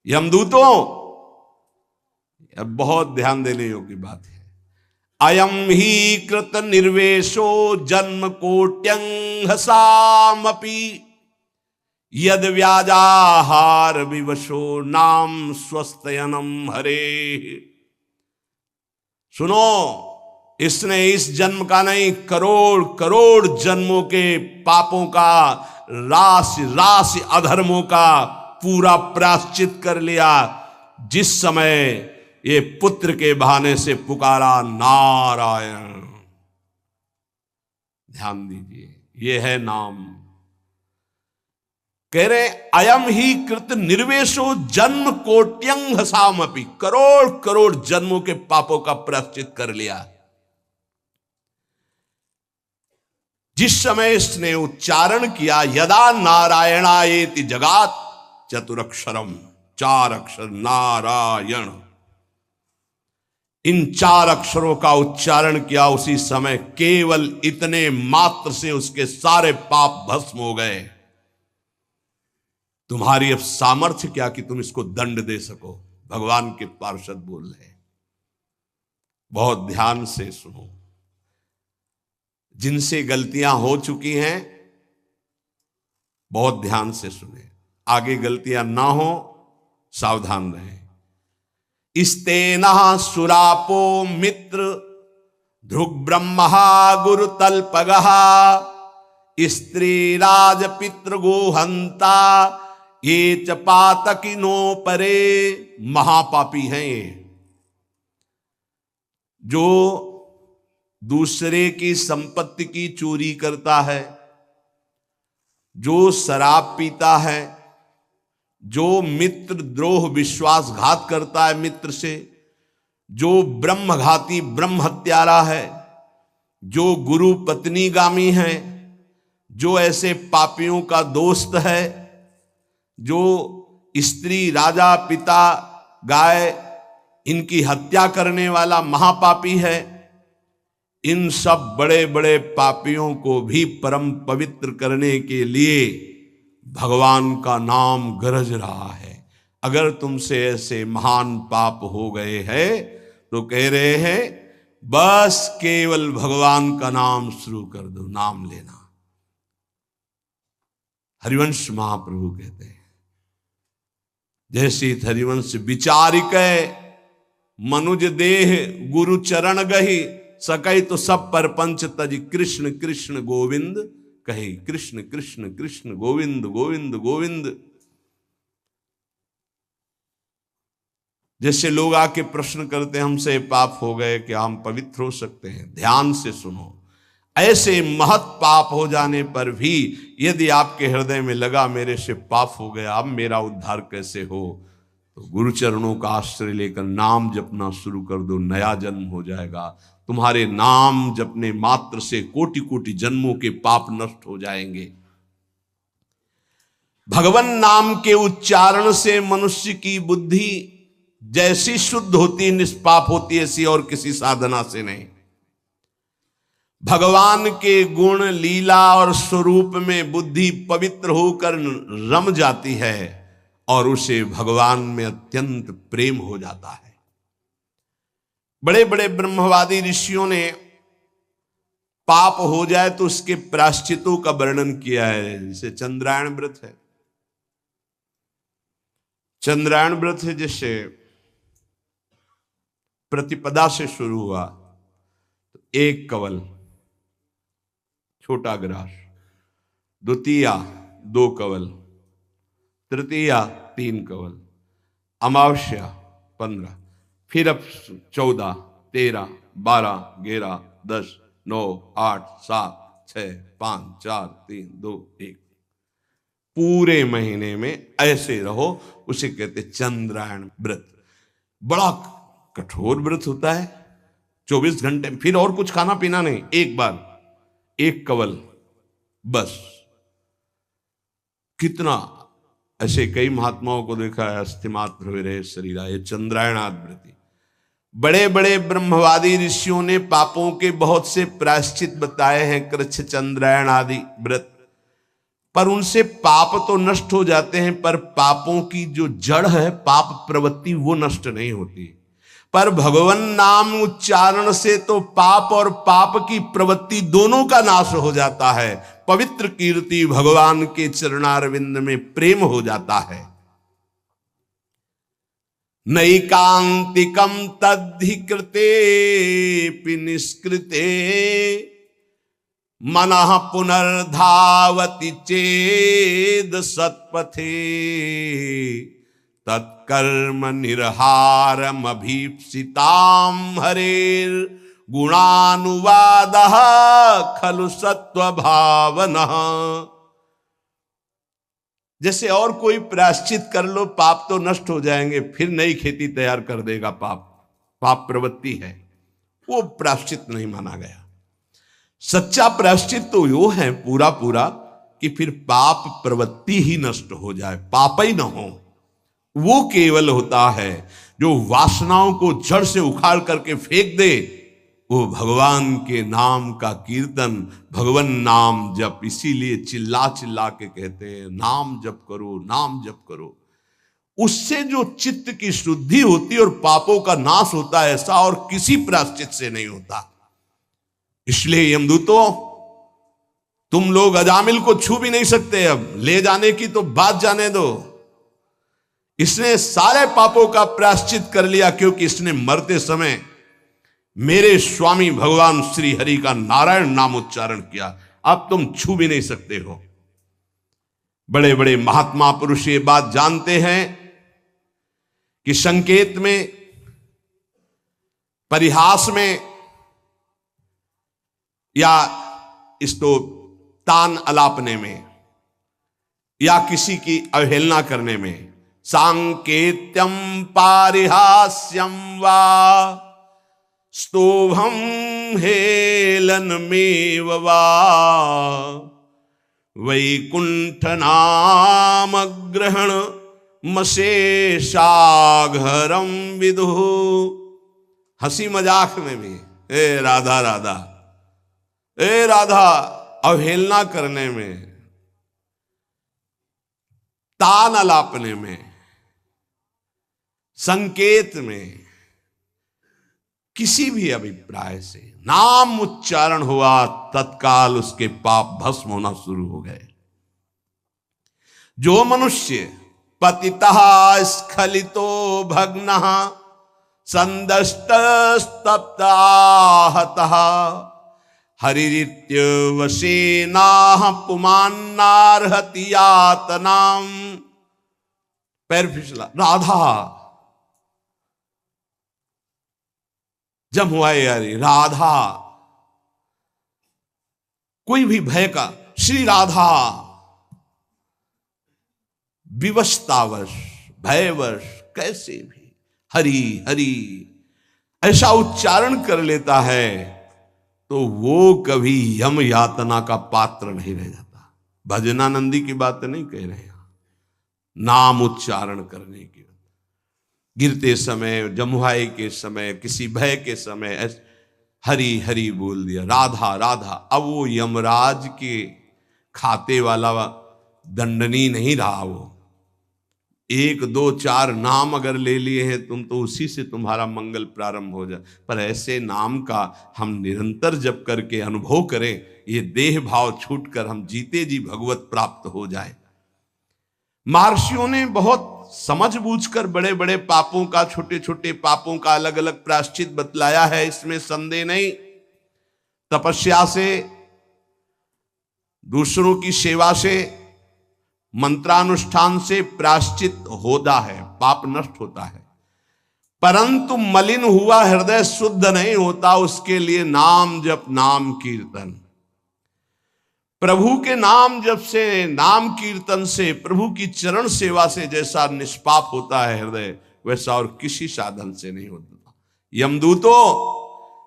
यमदूतों, अब बहुत ध्यान देने योग्य बात है। अयम ही कृत निर्वेशो जन्म कोट्यंहसामपि यद व्याजाहार विवशो नाम स्वस्तयनम हरे। सुनो, इसने इस जन्म का नहीं, करोड़ करोड़ जन्मों के पापों का, राशि राशि अधर्मों का पूरा प्रायश्चित कर लिया जिस समय ये पुत्र के बहाने से पुकारा नारायण। ध्यान दीजिए, ये है नाम। कह रहे अयम ही कृत निर्वेशो जन्म कोट्यंहसामपि, करोड़ करोड़ जन्मों के पापों का प्रायश्चित कर लिया। जिस समय इसने उच्चारण किया, यदा नारायणायेति जगात चतुरक्षरम, 4 अक्षर नारायण, इन 4 अक्षरों का उच्चारण किया, उसी समय केवल इतने मात्र से उसके सारे पाप भस्म हो गए। तुम्हारी अब सामर्थ्य क्या कि तुम इसको दंड दे सको? भगवान के पार्षद बोल रहे। बहुत ध्यान से सुनो। जिनसे गलतियां हो चुकी हैं बहुत ध्यान से सुने, आगे गलतियां ना हो, सावधान रहें। इस्तेना सुरापो मित्र ध्रुव ब्रह्मा गुरु तल्पगहा स्त्री राज पितृ गोहंता ये च पातकिनो परे। महापापी हैं ये, जो दूसरे की संपत्ति की चोरी करता है, जो शराब पीता है, जो मित्र द्रोह विश्वासघात करता है मित्र से, जो ब्रह्मघाती ब्रह्म हत्यारा है, जो गुरु पत्नीगामी है, जो ऐसे पापियों का दोस्त है, जो स्त्री राजा पिता गाय इनकी हत्या करने वाला महापापी है, इन सब बड़े बड़े पापियों को भी परम पवित्र करने के लिए भगवान का नाम गरज रहा है। अगर तुमसे ऐसे महान पाप हो गए हैं तो कह रहे हैं बस केवल भगवान का नाम शुरू कर दो, नाम लेना। हरिवंश महाप्रभु कहते हैं, जैसे हरिवंश विचारिक मनुज देह गुरु चरण गही, सकई तो सब पर पंच तज कृष्ण कृष्ण गोविंद कही। कृष्ण कृष्ण कृष्ण गोविंद गोविंद गोविंद। जैसे लोग आके प्रश्न करते हैं हमसे पाप हो गए, क्या हम पवित्र हो सकते हैं? ध्यान से सुनो, ऐसे महत पाप हो जाने पर भी यदि आपके हृदय में लगा मेरे से पाप हो गया, अब मेरा उद्धार कैसे हो, तो गुरु चरणों का आश्रय लेकर नाम जपना शुरू कर दो, नया जन्म हो जाएगा। तुम्हारे नाम जपने मात्र से कोटि कोटि जन्मों के पाप नष्ट हो जाएंगे। भगवान नाम के उच्चारण से मनुष्य की बुद्धि जैसी शुद्ध होती, निष्पाप होती, ऐसी और किसी साधना से नहीं। भगवान के गुण लीला और स्वरूप में बुद्धि पवित्र होकर रम जाती है और उसे भगवान में अत्यंत प्रेम हो जाता है। बड़े बड़े ब्रह्मवादी ऋषियों ने पाप हो जाए तो उसके प्रायश्चितों का वर्णन किया है। जैसे चंद्रायण व्रत है, चंद्रायण व्रत है, जैसे प्रतिपदा से शुरू हुआ तो 1 कवल छोटा ग्रास, द्वितीया 2 कवल, तृतीया 3 कवल, अमावस्या 15, फिर अब 14, 13, 12, 11, 10, 9, 8, 7, 6, 5, 4, 3, 2, 1, पूरे महीने में ऐसे रहो। उसे कहते चंद्रायण व्रत। बड़ा कठोर व्रत होता है, 24 घंटे, फिर और कुछ खाना पीना नहीं, एक बार 1 कवल बस। कितना ऐसे कई महात्माओं को देखा है, अस्थिमात्र हुए रहे शरीरा, ये चंद्रायणाव्रति। बड़े बड़े ब्रह्मवादी ऋषियों ने पापों के बहुत से प्रायश्चित बताए हैं, कृच्छ चंद्रायण आदि व्रत, पर उनसे पाप तो नष्ट हो जाते हैं, पर पापों की जो जड़ है, पाप प्रवृत्ति, वो नष्ट नहीं होती। पर भगवान नाम उच्चारण से तो पाप और पाप की प्रवृत्ति दोनों का नाश हो जाता है। पवित्र कीर्ति भगवान के चरणारविंद में प्रेम हो जाता है। नैकांतिकम तद्धिकृते निष्कृते मनः पुनर्धावति चेद सत्पथे, तत्कर्म निर्हारम अभीप्सिताम हरेर गुणानुवादः खलु सत्व भावना। जैसे और कोई प्रायश्चित कर लो, पाप तो नष्ट हो जाएंगे, फिर नई खेती तैयार कर देगा पाप प्रवृत्ति है, वो प्रायश्चित नहीं माना गया। सच्चा प्रायश्चित तो यो है पूरा पूरा कि फिर पाप प्रवृत्ति ही नष्ट हो जाए, पाप ही ना हो। वो केवल होता है जो वासनाओं को जड़ से उखाड़ करके फेंक दे, वो भगवान के नाम का कीर्तन, भगवान नाम जप। इसीलिए चिल्ला चिल्ला के कहते हैं नाम जप करो, नाम जप करो। उससे जो चित्त की शुद्धि होती और पापों का नाश होता है, ऐसा और किसी प्रायश्चित से नहीं होता। इसलिए यमदूतों, तुम लोग अजामिल को छू भी नहीं सकते, अब ले जाने की तो बात जाने दो। इसने सारे पापों का प्रायश्चित कर लिया, क्योंकि इसने मरते समय मेरे स्वामी भगवान श्री हरि का नारायण नाम उच्चारण किया। अब तुम छू भी नहीं सकते हो। बड़े बड़े महात्मा पुरुष ये बात जानते हैं कि संकेत में, परिहास में या इसको तान अलापने में या किसी की अवहेलना करने में, सांकेत्यम पारिहास्यम वा स्तोभम हेलनमेव वा वैकुंठ नाम ग्रहण मशेषाघरम विदु। हंसी मजाक में भी ए राधा राधा, ए राधा, अवहेलना करने में, तान अलापने में, संकेत में, किसी भी अभिप्राय से नाम उच्चारण हुआ, तत्काल उसके पाप भस्म होना शुरू हो गए। जो मनुष्य पतितः स्खलितो भग्नः संदष्टस्तप्ताहतः हरिरित्यवसेनाः पुमान्नार्हति यातनाम्। पैर फिसला, राधा जब हुआ यारी, राधा कोई भी भय का, श्री राधा विवशतावश भयवश कैसे भी हरि हरि ऐसा उच्चारण कर लेता है तो वो कभी यम यातना का पात्र नहीं रह जाता। भजनानंदी की बात नहीं कह रहे हैं, नाम उच्चारण करने की, गिरते समय, जमुहाई के समय, किसी भय के समय हरि हरि बोल दिया, राधा राधा। अब वो यमराज के खाते वाला दंडनी नहीं रहा, वो 1 2 4 नाम अगर ले लिए हैं तुम तो उसी से तुम्हारा मंगल प्रारंभ हो जाए। पर ऐसे नाम का हम निरंतर जप करके अनुभव करें, ये देह भाव छूटकर हम जीते जी भगवत प्राप्त हो जाए। महर्षियों ने बहुत समझ बूझकर बड़े बड़े पापों का, छोटे छोटे पापों का अलग अलग प्रायश्चित बतलाया है, इसमें संदेह नहीं। तपस्या से, दूसरों की सेवा से, मंत्रानुष्ठान से प्रायश्चित होता है, पाप नष्ट होता है। परंतु मलिन हुआ हृदय शुद्ध नहीं होता, उसके लिए नाम जप, नाम कीर्तन, प्रभु के नाम जप से, नाम कीर्तन से, प्रभु की चरण सेवा से जैसा निष्पाप होता है हृदय, वैसा और किसी साधन से नहीं होता। यमदूतों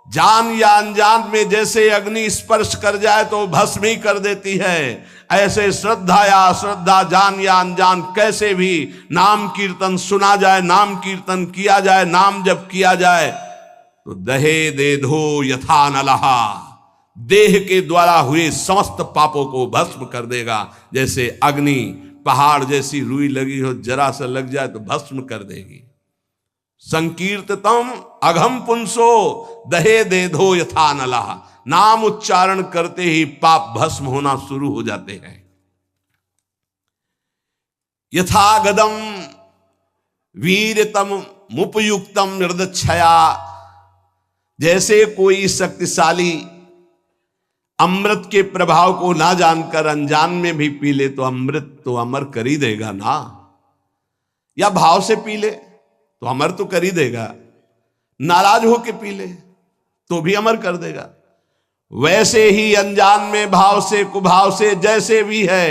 जान या अनजान में जैसे अग्नि स्पर्श कर जाए तो भस्म ही कर देती है, ऐसे श्रद्धा या अश्रद्धा, जान या अनजान कैसे भी नाम कीर्तन सुना जाए, नाम कीर्तन किया जाए, नाम जप किया जाए तो दहे दे धो यथा नलहा, देह के द्वारा हुए समस्त पापों को भस्म कर देगा। जैसे अग्नि पहाड़ जैसी रुई लगी हो, जरा सा लग जाए तो भस्म कर देगी। संकीर्ततम अघम पुंसो दहे दे धो यथा नलः, नाम उच्चारण करते ही पाप भस्म होना शुरू हो जाते हैं। यथा गदम वीरतम मुपयुक्तम निर्दक्षया, जैसे कोई शक्तिशाली अमृत के प्रभाव को ना जानकर अनजान में भी पी ले तो अमृत तो अमर कर ही देगा ना, या भाव से पी ले तो अमर तो कर ही देगा, नाराज होके पी ले तो भी अमर कर देगा। वैसे ही अनजान में भाव से, कुभाव से, जैसे भी है,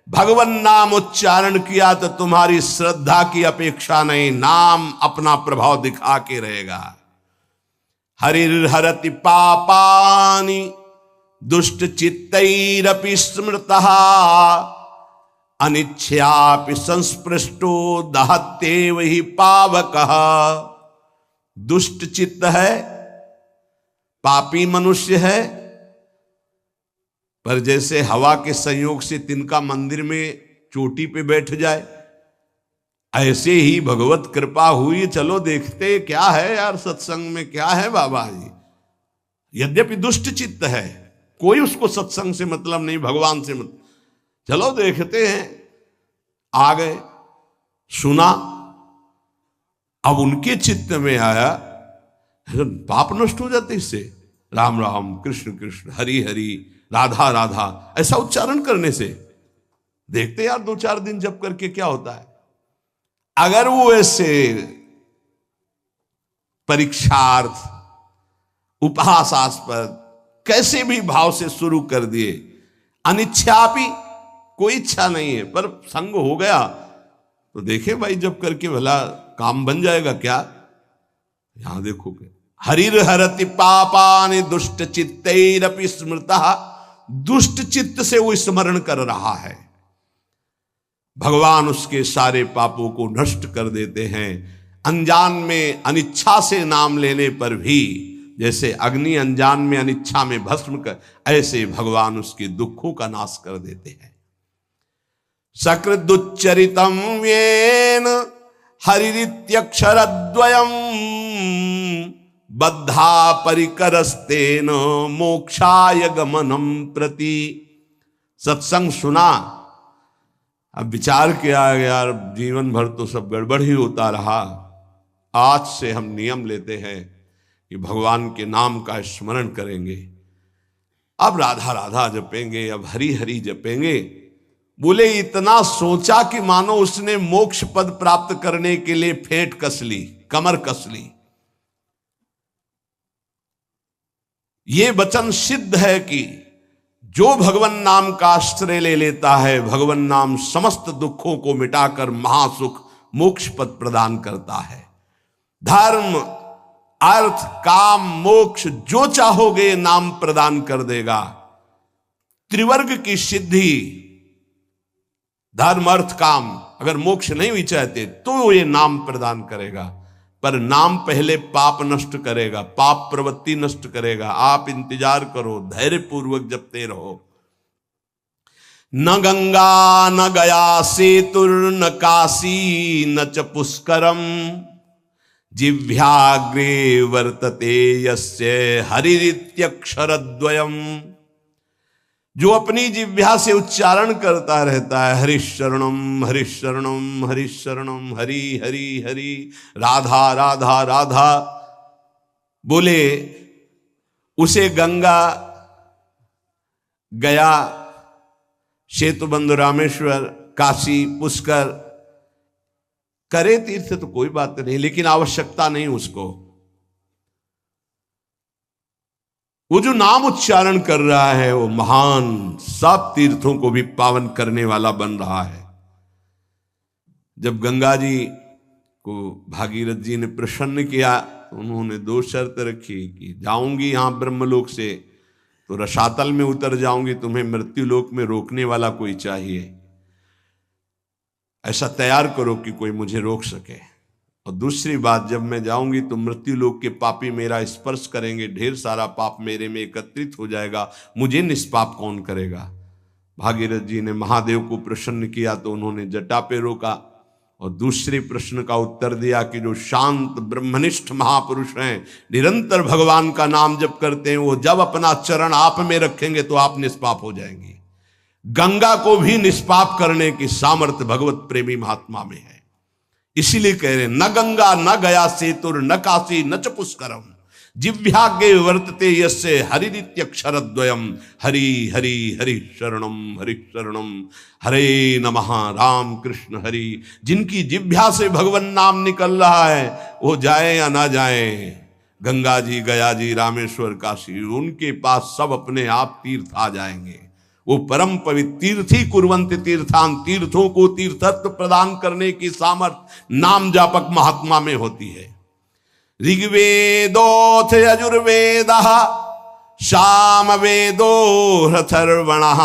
भगवान नाम उच्चारण किया तो तुम्हारी श्रद्धा की अपेक्षा नहीं, नाम अपना प्रभाव दिखा के रहेगा। हरिर्हरति पापानि दुष्ट चित्तैरपि स्मृतः, अनिच्छयापि संस्पृष्टो दहत्येव हि पावकः। दुष्ट चित्त है, पापी मनुष्य है, पर जैसे हवा के संयोग से तिनका मंदिर में चोटी पे बैठ जाए, ऐसे ही भगवत कृपा हुई, चलो देखते क्या है यार सत्संग में, क्या है बाबा जी। यद्यपि दुष्ट चित्त है, कोई उसको सत्संग से मतलब नहीं, भगवान से मतलब, चलो देखते हैं। आ गए, सुना, अब उनके चित्त में आया, पाप नष्ट हो जाते इससे। राम राम, कृष्ण कृष्ण, हरि हरि, राधा राधा, ऐसा उच्चारण करने से देखते यार 2-4 दिन जप करके क्या होता है। अगर वो ऐसे परीक्षार्थ, उपहासास्पद, कैसे भी भाव से शुरू कर दिए, अनिच्छापि, कोई इच्छा नहीं है, पर संग हो गया तो देखे भाई जब करके भला काम बन जाएगा क्या। यहां देखोगे, हरिर हरति पापानि दुष्ट चित्तैरपि स्मृतः, दुष्ट चित्त से वो स्मरण कर रहा है, भगवान उसके सारे पापों को नष्ट कर देते हैं। अनजान में अनिच्छा से नाम लेने पर भी, जैसे अग्नि अनजान में अनिच्छा में भस्म कर, ऐसे भगवान उसके दुखों का नाश कर देते हैं। सकृदुच्चरितम येन हरिरित्यक्षरद्वयम् बद्धा परिकरस्तेन मोक्षाय गमनम प्रति। सत्संग सुना, अब विचार किया यार जीवन भर तो सब गड़बड़ ही होता रहा, आज से हम नियम लेते हैं कि भगवान के नाम का स्मरण करेंगे, अब राधा राधा जपेंगे, अब हरि हरि जपेंगे। बोले इतना सोचा कि मानो उसने मोक्ष पद प्राप्त करने के लिए फेंट कस ली, कमर कस ली। ये वचन सिद्ध है कि जो भगवान नाम का आश्रय ले लेता है, भगवान नाम समस्त दुखों को मिटाकर महासुख मोक्ष पद प्रदान करता है। धर्म अर्थ काम मोक्ष जो चाहोगे नाम प्रदान कर देगा। त्रिवर्ग की सिद्धि, धर्म अर्थ काम, अगर मोक्ष नहीं भी चाहते तो ये नाम प्रदान करेगा। पर नाम पहले पाप नष्ट करेगा, पाप प्रवृत्ति नष्ट करेगा। आप इंतजार करो, धैर्य पूर्वक जपते रहो। न गंगा न गया सेतुर न काशी न च पुष्करम जिह्वाग्रे वर्तते यस्य हरिरित्यक्षरद्वयम्। जो अपनी जिह्वा से उच्चारण करता रहता है हरिशरणम हरिशरणम हरिशरणम, हरि हरि हरि, राधा राधा राधा, बोले उसे गंगा, गया, सेतुबंध, रामेश्वर, काशी, पुष्कर करे तीर्थ तो कोई बात नहीं, लेकिन आवश्यकता नहीं उसको। वो जो नाम उच्चारण कर रहा है वो महान सब तीर्थों को भी पावन करने वाला बन रहा है। जब गंगा जी को भागीरथ जी ने प्रसन्न किया तो उन्होंने दो शर्त रखी कि जाऊंगी यहां ब्रह्मलोक से तो रसातल में उतर जाऊंगी, तुम्हें मृत्युलोक में रोकने वाला कोई चाहिए, ऐसा तैयार करो कि कोई मुझे रोक सके। और दूसरी बात, जब मैं जाऊंगी तो मृत्युलोक के पापी मेरा स्पर्श करेंगे, ढेर सारा पाप मेरे में एकत्रित हो जाएगा, मुझे निष्पाप कौन करेगा। भागीरथ जी ने महादेव को प्रसन्न किया तो उन्होंने जटा पे रोका और दूसरे प्रश्न का उत्तर दिया कि जो शांत ब्रह्मनिष्ठ महापुरुष हैं, निरंतर भगवान का नाम जप करते हैं, वो जब अपना चरण आप में रखेंगे तो आप निष्पाप हो जाएंगे। गंगा को भी निष्पाप करने की सामर्थ्य भगवत प्रेमी महात्मा में है। इसीलिए कह रहे न गंगा न गया सेतुर न काशी न च पुष्करम जिह्वाग्रे वर्तते यस्य हरिरित्यक्षरद्वयम्। हरि हरि हरि शरणम हरे नमः। राम कृष्ण हरि। जिनकी जिह्वा से भगवान नाम निकल रहा है वो जाए या ना जाए, गंगा जी, गया जी, रामेश्वर, काशी, उनके पास सब अपने आप तीर्थ आ जाएंगे। वो परम पवित्र तीर्थी कुर्वन्ति तीर्थान, तीर्थों को तीर्थत्व प्रदान करने की सामर्थ्य नाम जापक महात्मा में होती है। ऋग्वेदोथ यजुर्वेदः सामवेदो ह्यथर्वणः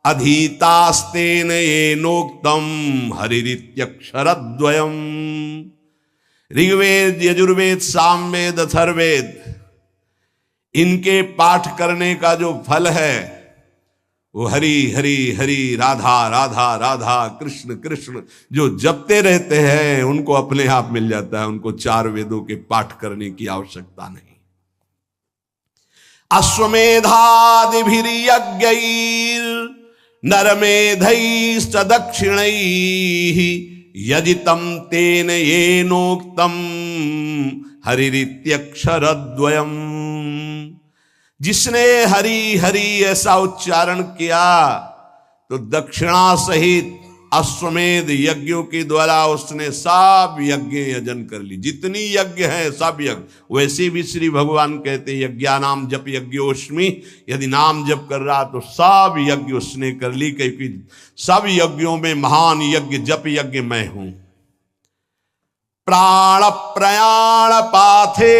अधीतास्तेन येनोक्तम हरिरित्यक्षरद्वयम्। ऋग्वेद, यजुर्वेद, सामवेद, अथर्ववेद, इनके पाठ करने का जो फल है वो हरि हरि हरि, राधा राधा राधा, कृष्ण कृष्ण जो जपते रहते हैं उनको अपने आप मिल जाता है। उनको चार वेदों के पाठ करने की आवश्यकता नहीं। अश्वमेधादिभिर्यज्ञैर् नरमेधैश्च दक्षिणैः यजितं तेन येनोक्तं हरिरित्यक्षरद्वयम्। जिसने हरि हरि ऐसा उच्चारण किया तो दक्षिणा सहित अश्वमेध यज्ञों के द्वारा उसने सब यज्ञ यजन कर ली। जितनी यज्ञ है सब यज्ञ। वैसे भी श्री भगवान कहते यज्ञानाम जप यज्ञोस्मि, यदि नाम जप कर रहा तो सब यज्ञ उसने कर ली, क्योंकि सब यज्ञों में महान यज्ञ जप यज्ञ मैं हूं। प्राण प्रयाण पाथेयम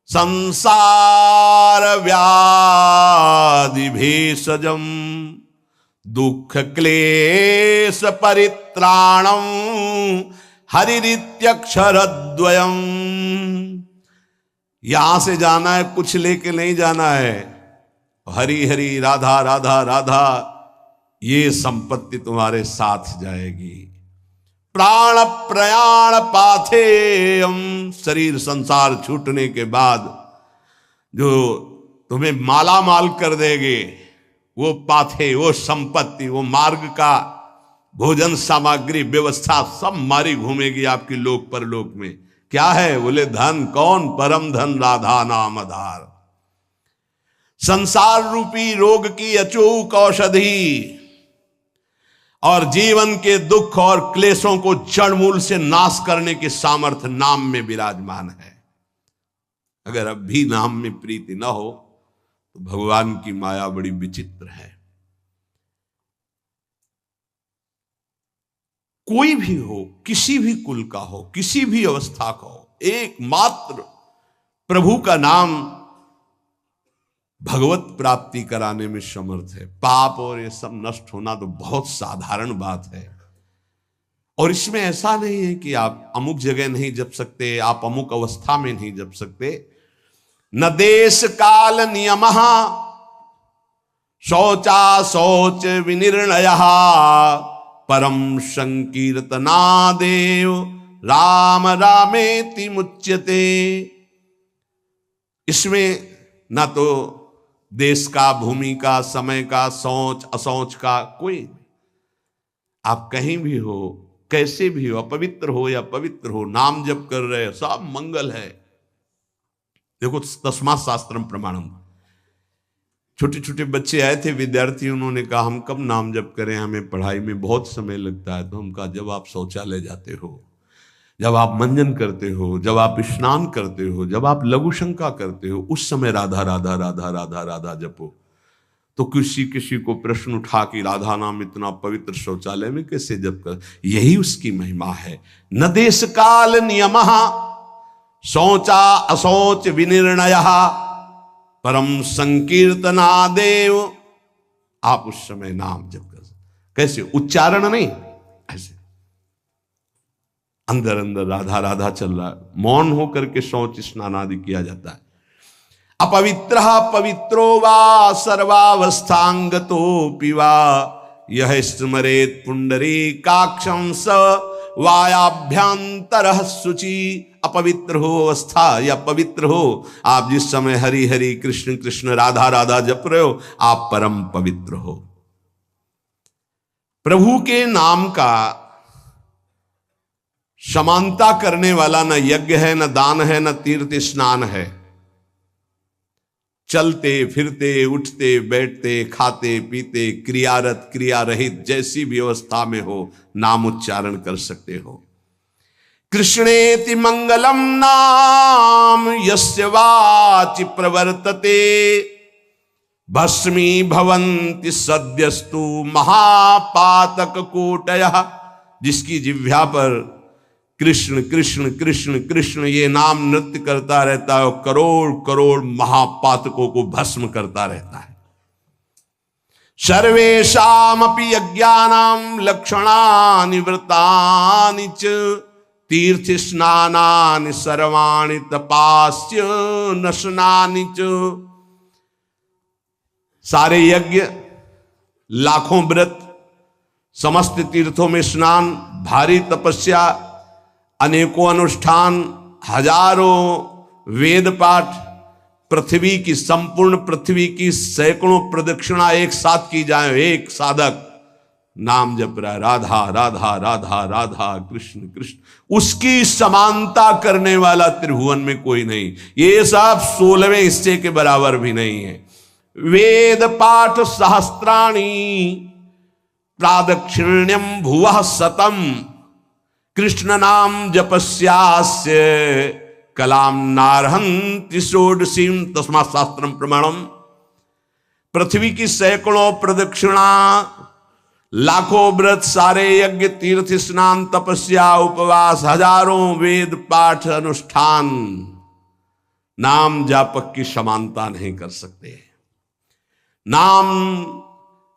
संसार व्याधि भेषजम दुख क्लेश परित्राणम हरिरित्यक्षरद्वयम्। यहां से जाना है, कुछ लेके नहीं जाना है। हरि हरि, राधा राधा राधा, ये संपत्ति तुम्हारे साथ जाएगी। प्राण प्रयाण पाथेयम, शरीर संसार छूटने के बाद जो तुम्हें माला माल कर देंगे वो पाथे, वो संपत्ति, वो मार्ग का भोजन सामग्री व्यवस्था सब मारी घूमेगी आपकी लोक परलोक में। क्या है? बोले धन। कौन? परम धन राधा नाम आधार। संसार रूपी रोग की अचूक औषधि और जीवन के दुख और क्लेशों को जड़ मूल से नाश करने के सामर्थ्य नाम में विराजमान है। अगर अब भी नाम में प्रीति न हो तो भगवान की माया बड़ी विचित्र है। कोई भी हो, किसी भी कुल का हो, किसी भी अवस्था का हो, एकमात्र प्रभु का नाम भगवत प्राप्ति कराने में समर्थ है। पाप और ये सब नष्ट होना तो बहुत साधारण बात है। और इसमें ऐसा नहीं है कि आप अमुक जगह नहीं जप सकते, आप अमुक अवस्था में नहीं जप सकते। न देश काल नियमः शौचा शौच विनिर्णय परम संकीर्तनादेव राम रामेति मुच्यते। इसमें ना तो देश का, भूमि का, समय का, सोच असोच का कोई, आप कहीं भी हो, कैसे भी हो, अपवित्र हो या पवित्र हो, नाम जप कर रहे हो, सब मंगल है। देखो तस्मात् शास्त्रम प्रमाणम। छोटे छोटे बच्चे आए थे, विद्यार्थी, उन्होंने कहा हम कब नाम जप करें, हमें पढ़ाई में बहुत समय लगता है। तो हम कहा जब आप शौचालय जाते हो, जब आप मंजन करते हो, जब आप स्नान करते हो, जब आप लघु शंका करते हो, उस समय राधा राधा राधा राधा राधा जपो। तो किसी को प्रश्न उठा कि राधा नाम इतना पवित्र शौचालय में कैसे जप कर? यही उसकी महिमा है। न देश काल नियमः शौचा अशौच विनिर्णय परम संकीर्तनादेव। आप उस समय नाम जप कर, कैसे? उच्चारण नहीं, ऐसे अंदर अंदर राधा राधा चल रहा है। मौन होकर के शौच स्नान आदि किया जाता है। अपवित्र पवित्रो वा सर्वावस्थांगतोऽपि वा यह स्मरेत पुंडरीकाक्षं स वायाभ्यंतरः शुचि। अपवित्र हो अवस्था या पवित्र हो, आप जिस समय हरि हरि कृष्ण कृष्ण राधा राधा जप रहे हो, आप परम पवित्र हो। प्रभु के नाम का समानता करने वाला न यज्ञ है, न दान है, न तीर्थ स्नान है। चलते फिरते, उठते बैठते, खाते पीते, क्रियारत क्रिया रहित, जैसी भी अवस्था में हो, नाम उच्चारण कर सकते हो। कृष्णेति मंगलम नाम यस्य वाचि प्रवर्तते भस्मी भवन्ति सद्यस्तु महापातक कोटयः। जिसकी जिह्वा पर कृष्ण कृष्ण कृष्ण कृष्ण ये नाम नृत्य करता रहता है, करोड़ करोड़ महापातकों को भस्म करता रहता है। सर्वेषामपि यज्ञानां लक्षणानि व्रतानि च तीर्थ स्नानानि सर्वाणि तपास्य नशनानि च। सारे यज्ञ, लाखों व्रत, समस्त तीर्थों में स्नान, भारी तपस्या, अनेकों अनुष्ठान, हजारों वेद पाठ, पृथ्वी की, संपूर्ण पृथ्वी की सैकड़ों प्रदक्षिणा एक साथ की जाए। एक साधक नाम जप रहा है, राधा राधा राधा राधा कृष्ण कृष्ण, उसकी समानता करने वाला त्रिभुवन में कोई नहीं। ये सब 16वें हिस्से के बराबर भी नहीं है। वेद पाठ सहस्त्राणि प्रादक्षिण्यम भुवः शतम कृष्ण नाम जपस्यास्य कलाम नारहन्ति षोडशीम तस्मात् शास्त्रम प्रमाणम। पृथ्वी की सैकड़ों प्रदक्षिणा, लाखों व्रत, सारे यज्ञ, तीर्थ स्नान, तपस्या, उपवास, हजारों वेद पाठ अनुष्ठान नाम जापक की समानता नहीं कर सकते। नाम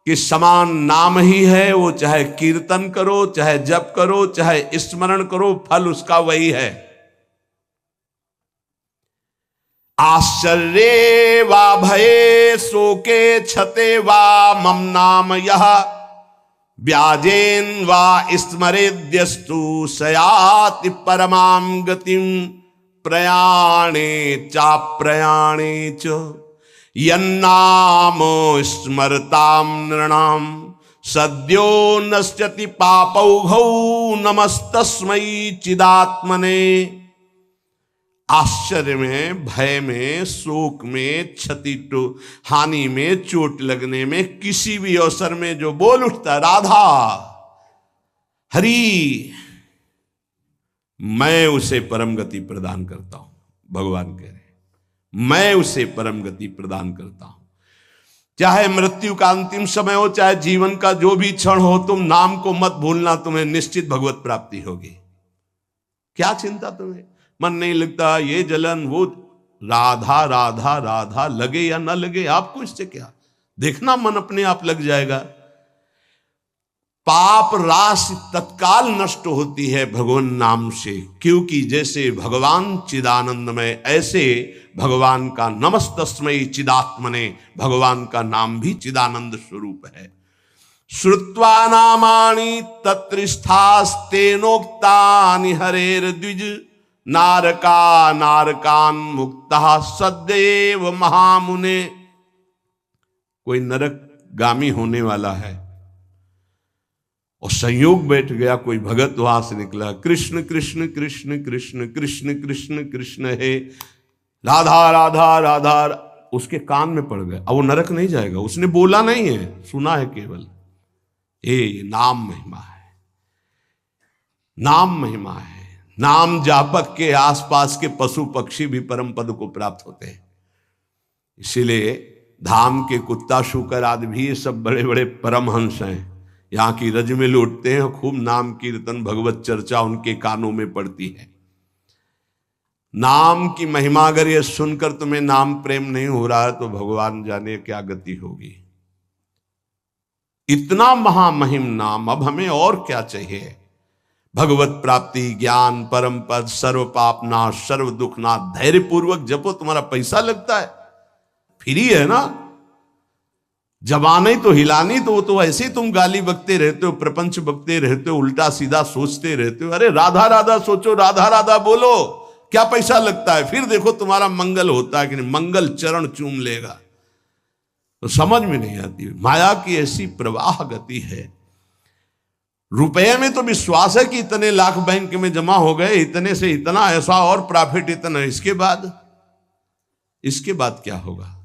के समान नाम ही है, वो चाहे कीर्तन करो, चाहे जप करो, चाहे स्मरण करो, फल उसका वही है। आश्चर्ये वा भये शोके छते वा मम नाम यह व्याजेन वा स्मरेद्यस्तु सयाति परमां गतिम प्रयाणे चाप्रयाणे च। यन्नाम स्मरताम नृणाम सद्यो नश्यति पापौघौ नमस्तस्मै चिदात्मने। आश्चर्य में, भय में, शोक में, क्षति हानि में, चोट लगने में, किसी भी अवसर में जो बोल उठता राधा हरि, मैं उसे परम गति प्रदान करता हूं। भगवान कह रहे मैं उसे परम गति प्रदान करता हूं। चाहे मृत्यु का अंतिम समय हो, चाहे जीवन का जो भी क्षण हो, तुम नाम को मत भूलना, तुम्हें निश्चित भगवत प्राप्ति होगी। क्या चिंता तुम्हें, मन नहीं लगता, ये जलन वो, राधा राधा राधा लगे या ना लगे आपको इससे क्या, देखना मन अपने आप लग जाएगा। पाप राशि तत्काल नष्ट होती है भगवान नाम से, क्योंकि जैसे भगवान चिदानंदमय, ऐसे भगवान का नमस्तस्मै चिदात्मने, भगवान का नाम भी चिदानंद स्वरूप है। श्रुत्वा नामानि तत्रिस्थास्तेनोक्तानि हरेर द्विज नारका नारकान मुक्ता सदैव महामुने। कोई नरकगामी होने वाला है और संयोग बैठ गया, कोई भगत वहां से निकला, कृष्ण कृष्ण कृष्ण कृष्ण कृष्ण कृष्ण कृष्ण हे राधा राधा राधा, उसके कान में पड़ गया। अब वो नरक नहीं जाएगा, उसने बोला नहीं है, सुना है केवल। ये नाम महिमा है, नाम महिमा है। नाम जापक के आसपास के पशु पक्षी भी परम पद को प्राप्त होते हैं। इसीलिए धाम के कुत्ता शुकर आदि भी ये सब बड़े बड़े परमहंस हैं, यहाँ की रज में लौटते हैं, खूब नाम कीर्तन भगवत चर्चा उनके कानों में पड़ती है। नाम की महिमा अगर ये सुनकर तुम्हें नाम प्रेम नहीं हो रहा है तो भगवान जाने क्या गति होगी। इतना महामहिम नाम, अब हमें और क्या चाहिए। भगवत प्राप्ति, ज्ञान, परम पद, सर्व पाप नाश, सर्व दुख नाश। धैर्य पूर्वक जपो, तुम्हारा पैसा लगता है, फ्री है ना। जबान तो हिलानी, तो वो तो ऐसे ही तुम गाली बकते रहते हो, प्रपंच बकते रहते हो, उल्टा सीधा सोचते रहते हो। अरे राधा राधा सोचो, राधा राधा बोलो, क्या पैसा लगता है। फिर देखो तुम्हारा मंगल होता है कि नहीं, मंगल चरण चूम लेगा। तो समझ में नहीं आती, माया की ऐसी प्रवाह गति है। रुपए में तो विश्वास है कि इतने लाख बैंक में जमा हो गए, इतने से इतना, ऐसा और प्रॉफिट इतना, इसके बाद क्या होगा।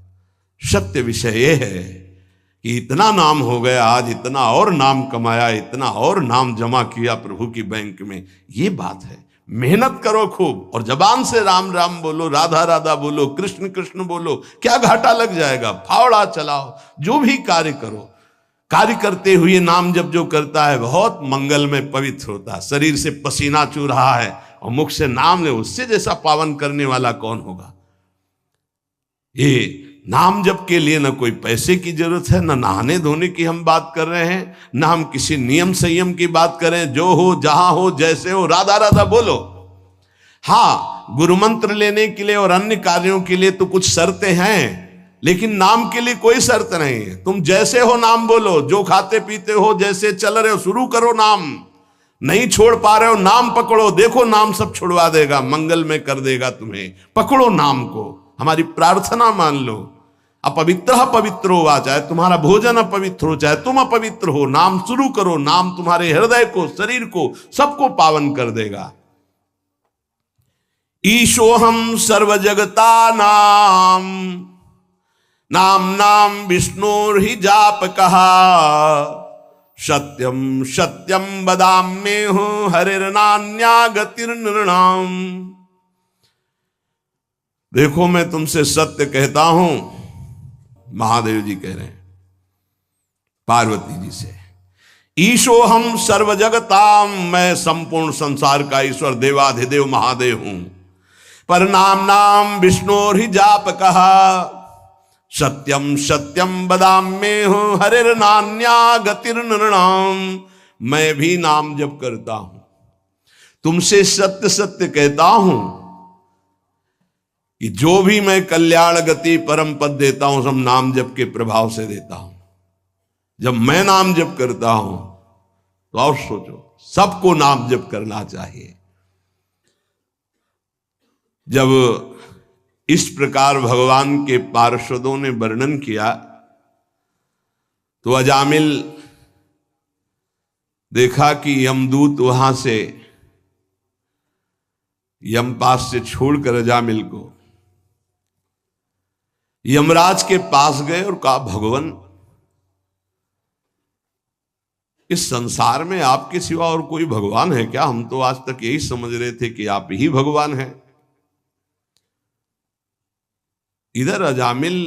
सत्य विषय यह है कि इतना नाम हो गया, आज इतना और नाम कमाया, इतना और नाम जमा किया प्रभु की बैंक में, ये बात है। मेहनत करो खूब और जबान से राम राम बोलो, राधा राधा बोलो, कृष्ण कृष्ण बोलो, क्या घाटा लग जाएगा। फावड़ा चलाओ, जो भी कार्य करो, कार्य करते हुए नाम जब जो करता है बहुत मंगल में पवित्र होता है। शरीर से पसीना चू रहा है और मुख से नाम ले, उससे जैसा पावन करने वाला कौन होगा। ये नाम जप के लिए न कोई पैसे की जरूरत है, न नहाने धोने की हम बात कर रहे हैं, न हम किसी नियम संयम की बात करें। जो हो, जहां हो, जैसे हो, राधा राधा बोलो। हाँ, गुरु मंत्र लेने के लिए और अन्य कार्यों के लिए तो कुछ शर्तें हैं, लेकिन नाम के लिए कोई शर्त नहीं है। तुम जैसे हो नाम बोलो, जो खाते पीते हो, जैसे चल रहे हो, शुरू करो नाम। नहीं छोड़ पा रहे हो, नाम पकड़ो, देखो नाम सब छुड़वा देगा, मंगल में कर देगा तुम्हें। पकड़ो नाम को, हमारी प्रार्थना मान लो। अपवित्र पवित्र हो, चाहे तुम्हारा भोजन अपवित्र हो, चाहे तुम अपवित्र हो, नाम शुरू करो। नाम तुम्हारे हृदय को, शरीर को, सबको पावन कर देगा। ईशोहम सर्व जगता नाम, नाम नाम विष्णुर्हि जाप कहा, सत्यम सत्यम वदाम्येहु हरिर्नान्या गतिर्नृणाम। देखो मैं तुमसे सत्य कहता हूं, महादेव जी कह रहे हैं पार्वती जी से। ईशो हम सर्व जगताम, मैं संपूर्ण संसार का ईश्वर देवाधिदेव महादेव हूं। पर नाम नाम विष्णुर्हि जाप कहा, सत्यम सत्यम वदाम्येहु हरिर्नान्या गतिर्नृणाम। मैं भी नाम जप करता हूं, तुमसे सत्य सत्य कहता हूं कि जो भी मैं कल्याण गति परम पद देता हूं, सब नाम जप के प्रभाव से देता हूं। जब मैं नाम जप करता हूं तो और सोचो, सबको नाम जप करना चाहिए। जब इस प्रकार भगवान के पार्षदों ने वर्णन किया तो अजामिल देखा कि यमदूत वहां से यमपास से छोड़कर अजामिल को यमराज के पास गए और कहा, भगवान इस संसार में आपके सिवा और कोई भगवान है क्या? हम तो आज तक यही समझ रहे थे कि आप ही भगवान हैं। इधर अजामिल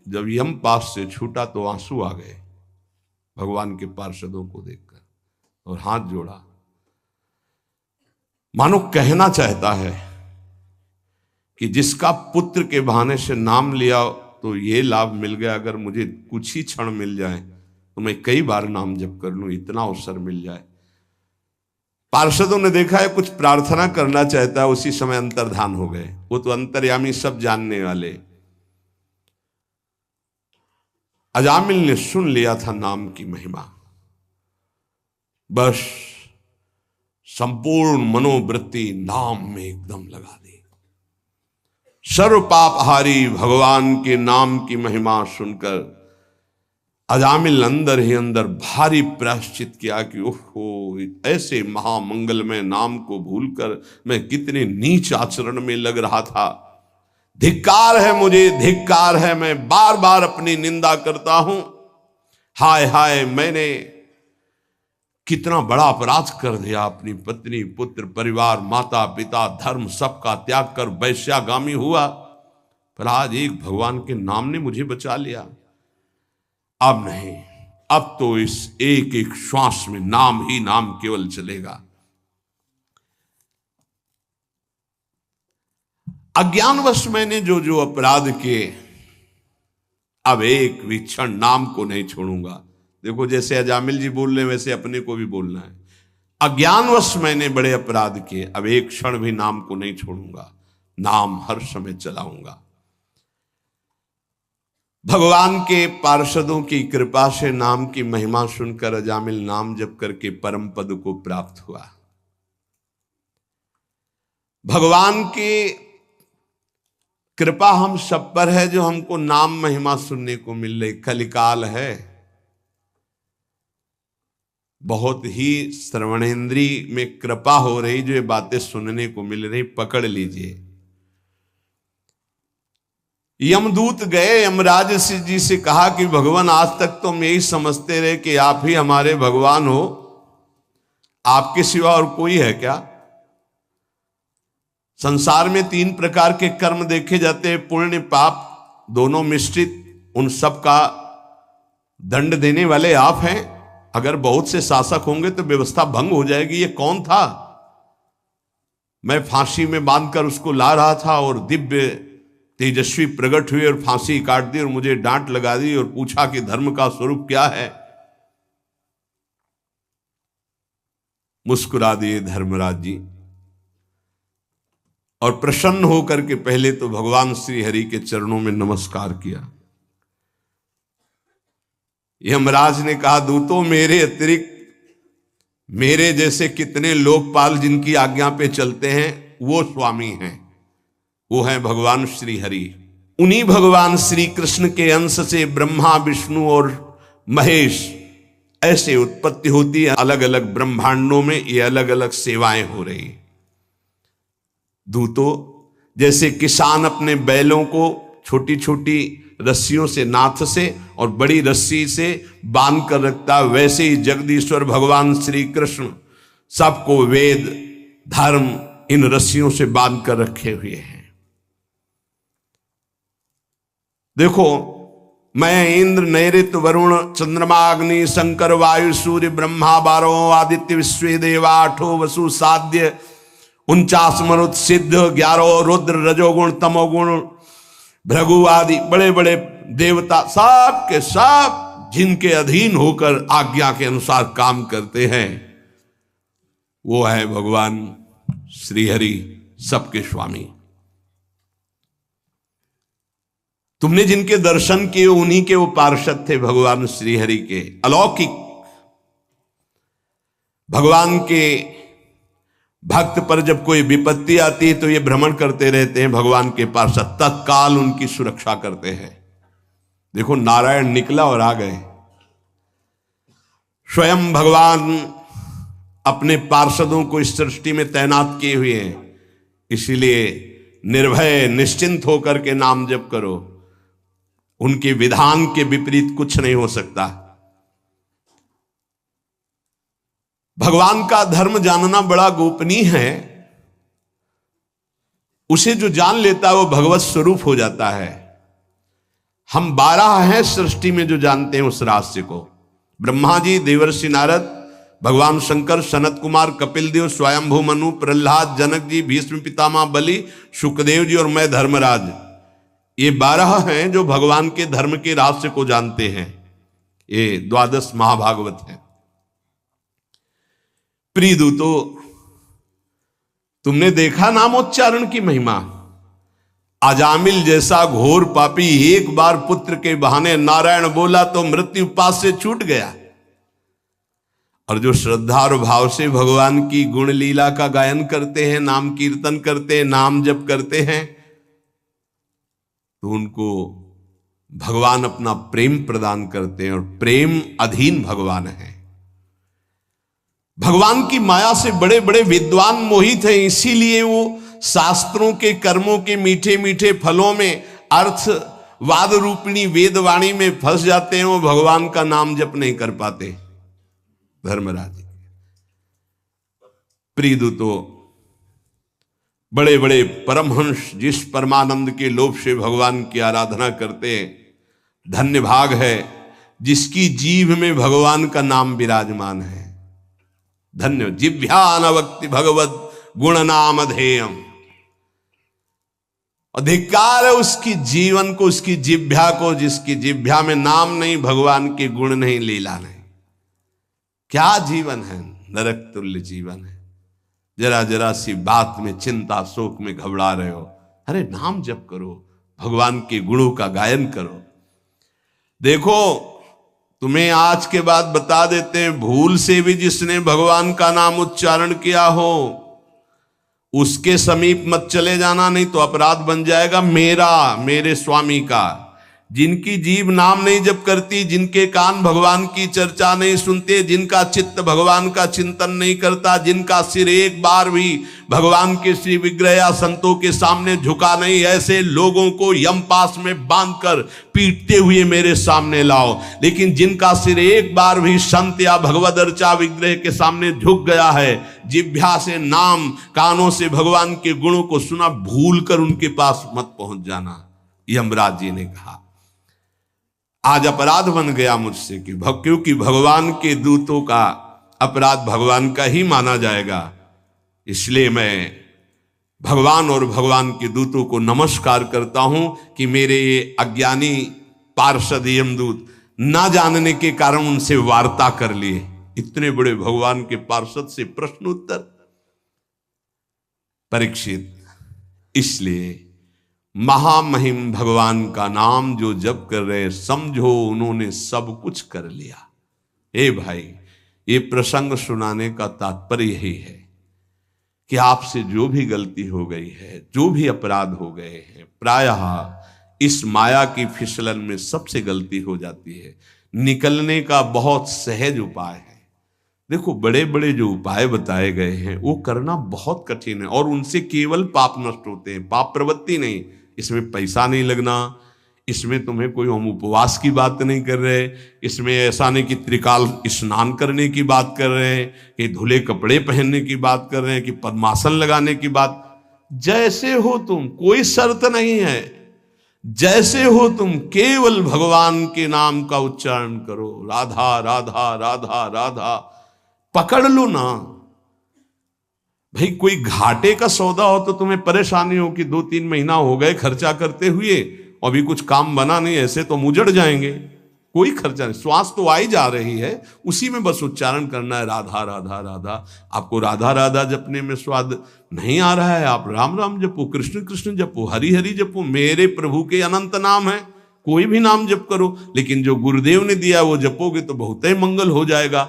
जब यम पास से छूटा तो आंसू आ गए भगवान के पार्षदों को देखकर और हाथ जोड़ा, मानो कहना चाहता है कि जिसका पुत्र के बहाने से नाम लिया तो ये लाभ मिल गया, अगर मुझे कुछ ही क्षण मिल जाए तो मैं कई बार नाम जप कर लूं, इतना अवसर मिल जाए। पार्षदों ने देखा है कुछ प्रार्थना करना चाहता है, उसी समय अंतर्धान हो गए। वो तो अंतर्यामी, सब जानने वाले। अजामिल ने सुन लिया था नाम की महिमा, बस संपूर्ण मनोवृत्ति नाम में एकदम लगा दी। सर्व पापहारी भगवान के नाम की महिमा सुनकर अजामिल अंदर ही अंदर भारी प्रायश्चित किया कि ओहो, ऐसे महामंगलमय नाम को भूलकर मैं कितने नीच आचरण में लग रहा था। धिक्कार है मुझे, धिक्कार है, मैं बार बार अपनी निंदा करता हूं। हाय हाय, मैंने कितना बड़ा अपराध कर दिया। अपनी पत्नी, पुत्र, परिवार, माता पिता, धर्म सबका त्याग कर वैश्यागामी हुआ, पर आज एक भगवान के नाम ने मुझे बचा लिया। अब नहीं, अब तो इस एक एक श्वास में नाम ही नाम केवल चलेगा। अज्ञानवश मैंने जो जो अपराध किए, अब एक भी क्षण नाम को नहीं छोड़ूंगा। देखो, जैसे अजामिल जी बोल रहे हैं वैसे अपने को भी बोलना है। अज्ञानवश मैंने बड़े अपराध किए, अब एक क्षण भी नाम को नहीं छोड़ूंगा, नाम हर समय चलाऊंगा। भगवान के पार्षदों की कृपा से नाम की महिमा सुनकर अजामिल नाम जप करके परम पद को प्राप्त हुआ। भगवान की कृपा हम सब पर है जो हमको नाम महिमा सुनने को मिल रही। कलिकाल है, बहुत ही श्रवणेंद्री में कृपा हो रही, जो ये बातें सुनने को मिल रही, पकड़ लीजिए। यमदूत गए यमराज जी से कहा कि भगवान, आज तक तो हम यही समझते रहे कि आप ही हमारे भगवान हो, आपके सिवा और कोई है क्या? संसार में 3 प्रकार के कर्म देखे जाते हैं, पुण्य पाप दोनों मिश्रित। उन सब का दंड देने वाले आप हैं। अगर बहुत से शासक होंगे तो व्यवस्था भंग हो जाएगी। ये कौन था? मैं फांसी में बांधकर उसको ला रहा था और दिव्य तेजस्वी प्रकट हुई और फांसी काट दी और मुझे डांट लगा दी और पूछा कि धर्म का स्वरूप क्या है। मुस्कुरा दिए धर्मराज जी और प्रसन्न होकर के पहले तो भगवान श्री हरि के चरणों में नमस्कार किया। यमराज ने कहा, दूतों, मेरे अतिरिक्त मेरे जैसे कितने लोकपाल जिनकी आज्ञा पे चलते हैं वो स्वामी हैं, वो हैं भगवान श्री हरि। उन्हीं भगवान श्री कृष्ण के अंश से ब्रह्मा, विष्णु और महेश ऐसे उत्पत्ति होती है। अलग अलग ब्रह्मांडों में ये अलग अलग सेवाएं हो रही। दूतों, जैसे किसान अपने बैलों को छोटी छोटी रस्सियों से, नाथ से और बड़ी रस्सी से बांध कर रखता, वैसे ही जगदीश्वर भगवान श्री कृष्ण सबको वेद, धर्म इन रस्सियों से बांध कर रखे हुए हैं। देखो, मैं इंद्र, नैऋत्य, वरुण, चंद्रमा, अग्नि, शंकर, वायु, सूर्य, ब्रह्मा, 12 आदित्य, विश्व देवा, 8 वसु, साध्य, 49 मरुत, सिद्ध, 11 रुद्र, रजोगुण, तमोगुण, भृगु आदि बड़े बड़े देवता, सब के सब जिनके अधीन होकर आज्ञा के अनुसार काम करते हैं, वो है भगवान श्री हरि, सबके स्वामी। तुमने जिनके दर्शन किए उन्हीं के वो पार्षद थे भगवान श्री हरि के। अलौकिक भगवान के भक्त पर जब कोई विपत्ति आती है तो ये भ्रमण करते रहते हैं भगवान के पास, तत्काल उनकी सुरक्षा करते हैं। देखो नारायण निकला और आ गए। स्वयं भगवान अपने पार्षदों को इस सृष्टि में तैनात किए हुए हैं, इसीलिए निर्भय निश्चिंत होकर के नाम जप करो। उनके विधान के विपरीत कुछ नहीं हो सकता। भगवान का धर्म जानना बड़ा गोपनीय है। उसे जो जान लेता है वो भगवत स्वरूप हो जाता है। हम 12 हैं सृष्टि में जो जानते हैं उस रहस्य को। ब्रह्मा जी, देवर्षि नारद, भगवान शंकर, सनत कुमार, कपिल देव, स्वयंभू मनु, प्रहलाद, जनक जी, भीष्म पितामह बलि, सुखदेव जी और मैं धर्मराज। ये 12 हैं जो भगवान के धर्म के रहस्य को जानते हैं। ये 12 महाभागवत है। प्रिय दूतो, तुमने देखा नामोच्चारण की महिमा। अजामिल जैसा घोर पापी एक बार पुत्र के बहाने नारायण बोला तो मृत्यु पास से छूट गया। और जो श्रद्धा और भाव से भगवान की गुण लीला का गायन करते हैं, नाम कीर्तन करते हैं, नाम जप करते हैं, तो उनको भगवान अपना प्रेम प्रदान करते हैं। और प्रेम अधीन भगवान है। भगवान की माया से बड़े बड़े विद्वान मोहित हैं, इसीलिए वो शास्त्रों के कर्मों के मीठे मीठे फलों में अर्थवाद रूपिणी वेदवाणी में फंस जाते हैं। वो भगवान का नाम जप नहीं कर पाते। धर्मराज प्रिय दूतो, बड़े बड़े परमहंस जिस परमानंद के लोभ से भगवान की आराधना करते हैं, धन्य भाग है जिसकी जीभ में भगवान का नाम विराजमान है। धन्य जिभ्यानवक्ति भगवत गुण नाम अधेयम। अधिकार है उसकी जीवन को, उसकी जिभ्या को, जिसकी जिभ्या में नाम नहीं, भगवान के गुण नहीं, लीला नहीं। क्या जीवन है, नरक तुल्य जीवन है। जरा जरा सी बात में चिंता शोक में घबरा रहे हो, अरे नाम जप करो, भगवान के गुणों का गायन करो। देखो तुम्हें आज के बाद बता देते हैं, भूल से भी जिसने भगवान का नाम उच्चारण किया हो उसके समीप मत चले जाना, नहीं तो अपराध बन जाएगा मेरा, मेरे स्वामी का। जिनकी जीभ नाम नहीं जप करती, जिनके कान भगवान की चर्चा नहीं सुनते, जिनका चित्त भगवान का चिंतन नहीं करता, जिनका सिर एक बार भी भगवान के श्री विग्रह या संतों के सामने झुका नहीं, ऐसे लोगों को यम पास में बांधकर पीटते हुए मेरे सामने लाओ। लेकिन जिनका सिर एक बार भी संत या भगवद अर्चा विग्रह के सामने झुक गया है, जिभ्या से नाम, कानों से भगवान के गुणों को सुना, भूल कर उनके पास मत पहुंच जाना। यमराज जी ने कहा आज अपराध बन गया मुझसे कि क्योंकि भगवान के दूतों का अपराध भगवान का ही माना जाएगा, इसलिए मैं भगवान और भगवान के दूतों को नमस्कार करता हूं कि मेरे ये अज्ञानी पार्षद यमदूत ना जानने के कारण उनसे वार्ता कर लिए। इतने बड़े भगवान के पार्षद से प्रश्न उत्तर। परीक्षित, इसलिए महामहिम भगवान का नाम जो जप कर रहे, समझो उन्होंने सब कुछ कर लिया। हे भाई, ये प्रसंग सुनाने का तात्पर्य यही है कि आपसे जो भी गलती हो गई है, जो भी अपराध हो गए हैं, प्रायः इस माया की फिसलन में सबसे गलती हो जाती है। निकलने का बहुत सहज उपाय है। देखो बड़े बड़े जो उपाय बताए गए हैं वो करना बहुत कठिन है और उनसे केवल पाप नष्ट होते हैं, पाप प्रवृत्ति नहीं। इसमें पैसा नहीं लगना, इसमें तुम्हें कोई हम उपवास की बात नहीं कर रहे, इसमें ऐसा नहीं कि त्रिकाल स्नान करने की बात कर रहे हैं, कि धुले कपड़े पहनने की बात कर रहे हैं, कि पद्मासन लगाने की बात। जैसे हो तुम, कोई शर्त नहीं है, जैसे हो तुम, केवल भगवान के नाम का उच्चारण करो। राधा राधा राधा राधा पकड़ लो ना भाई। कोई घाटे का सौदा हो तो तुम्हें परेशानी हो कि 2-3 महीना हो गए खर्चा करते हुए, अभी कुछ काम बना नहीं, ऐसे तो मुजड़ जाएंगे। कोई खर्चा नहीं, श्वास तो आई जा रही है, उसी में बस उच्चारण करना है, राधा राधा राधा। आपको राधा राधा जपने में स्वाद नहीं आ रहा है, आप राम राम जपो, कृष्ण कृष्ण जपो, हरि हरि जपो। मेरे प्रभु के अनंत नाम है, कोई भी नाम जप करो, लेकिन जो गुरुदेव ने दिया वो जपोगे तो बहुत ही मंगल हो जाएगा।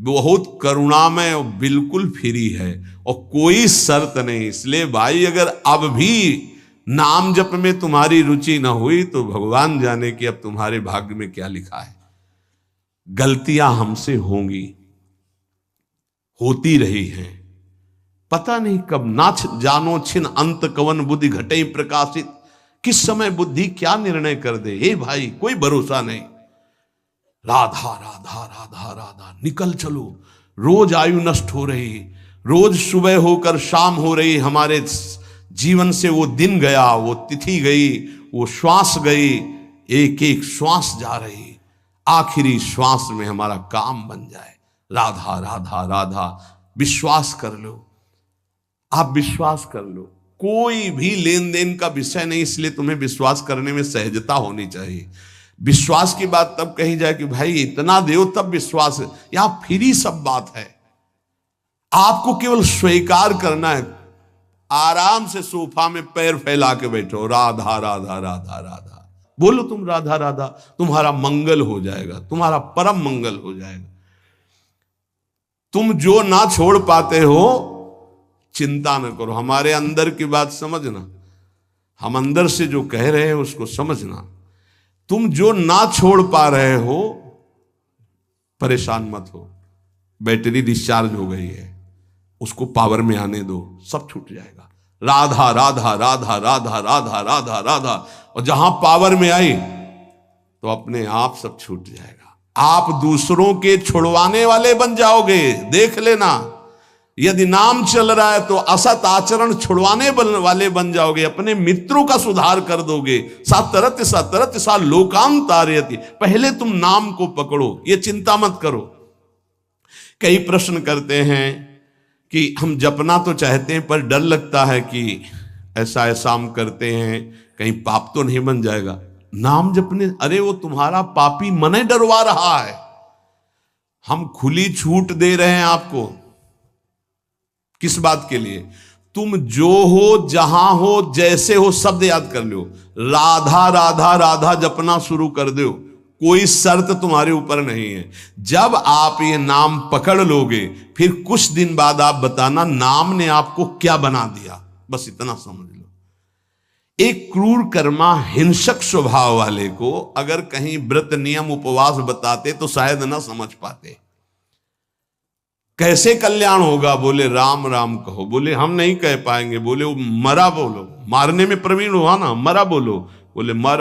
बहुत करुणामय और बिल्कुल फ्री है और कोई शर्त नहीं। इसलिए भाई अगर अब भी नाम जप में तुम्हारी रुचि ना हुई तो भगवान जाने कि अब तुम्हारे भाग्य में क्या लिखा है। गलतियां हमसे होंगी, होती रही हैं, पता नहीं कब नाच जानो छिन अंत कवन बुद्धि घटे प्रकाशित, किस समय बुद्धि क्या निर्णय कर दे। हे भाई कोई भरोसा नहीं। राधा राधा राधा राधा निकल चलो। रोज आयु नष्ट हो रही, रोज सुबह होकर शाम हो रही, हमारे जीवन से वो दिन गया, वो तिथि गई, वो श्वास गई, एक एक श्वास जा रही, आखिरी श्वास में हमारा काम बन जाए। राधा राधा राधा। विश्वास कर लो, आप विश्वास कर लो। कोई भी लेन देन का विषय नहीं, इसलिए तुम्हें विश्वास करने में सहजता होनी चाहिए। विश्वास की बात तब कही जाए कि भाई इतना दो तब विश्वास है, यहां फ्री सब बात है। आपको केवल स्वीकार करना है। आराम से सोफा में पैर फैला के बैठो, राधा राधा राधा राधा बोलो। तुम राधा राधा, तुम्हारा मंगल हो जाएगा, तुम्हारा परम मंगल हो जाएगा। तुम जो ना छोड़ पाते हो चिंता न करो, हमारे अंदर की बात समझना, हम अंदर से जो कह रहे हैं उसको समझना। तुम जो ना छोड़ पा रहे हो परेशान मत हो। बैटरी डिस्चार्ज हो गई है, उसको पावर में आने दो, सब छूट जाएगा। राधा राधा राधा राधा राधा राधा राधा। और जहां पावर में आई तो अपने आप सब छूट जाएगा। आप दूसरों के छुड़वाने वाले बन जाओगे। देख लेना, यदि नाम चल रहा है तो असत आचरण छुड़वाने वाले बन जाओगे। अपने मित्रों का सुधार कर दोगे। सतरत सतरत सा लोकांतारयति। पहले तुम नाम को पकड़ो, ये चिंता मत करो। कई प्रश्न करते हैं कि हम जपना तो चाहते हैं पर डर लगता है कि ऐसा ऐसा हम करते हैं, कहीं पाप तो नहीं बन जाएगा। नाम जपने, अरे वो तुम्हारा पापी मन डरवा रहा है। हम खुली छूट दे रहे हैं आपको। किस बात के लिए? तुम जो हो, जहां हो, जैसे हो, शब्द याद कर लो। राधा राधा राधा जपना शुरू कर दो, कोई शर्त तुम्हारे ऊपर नहीं है। जब आप ये नाम पकड़ लोगे फिर कुछ दिन बाद आप बताना नाम ने आपको क्या बना दिया। बस इतना समझ लो। एक क्रूर कर्मा हिंसक स्वभाव वाले को अगर कहीं व्रत नियम उपवास बताते तो शायद ना समझ पाते। कैसे कल्याण होगा? बोले राम राम कहो। बोले हम नहीं कह पाएंगे। बोले वो मरा बोलो, मारने में प्रवीण हुआ ना, मरा बोलो। बोले मर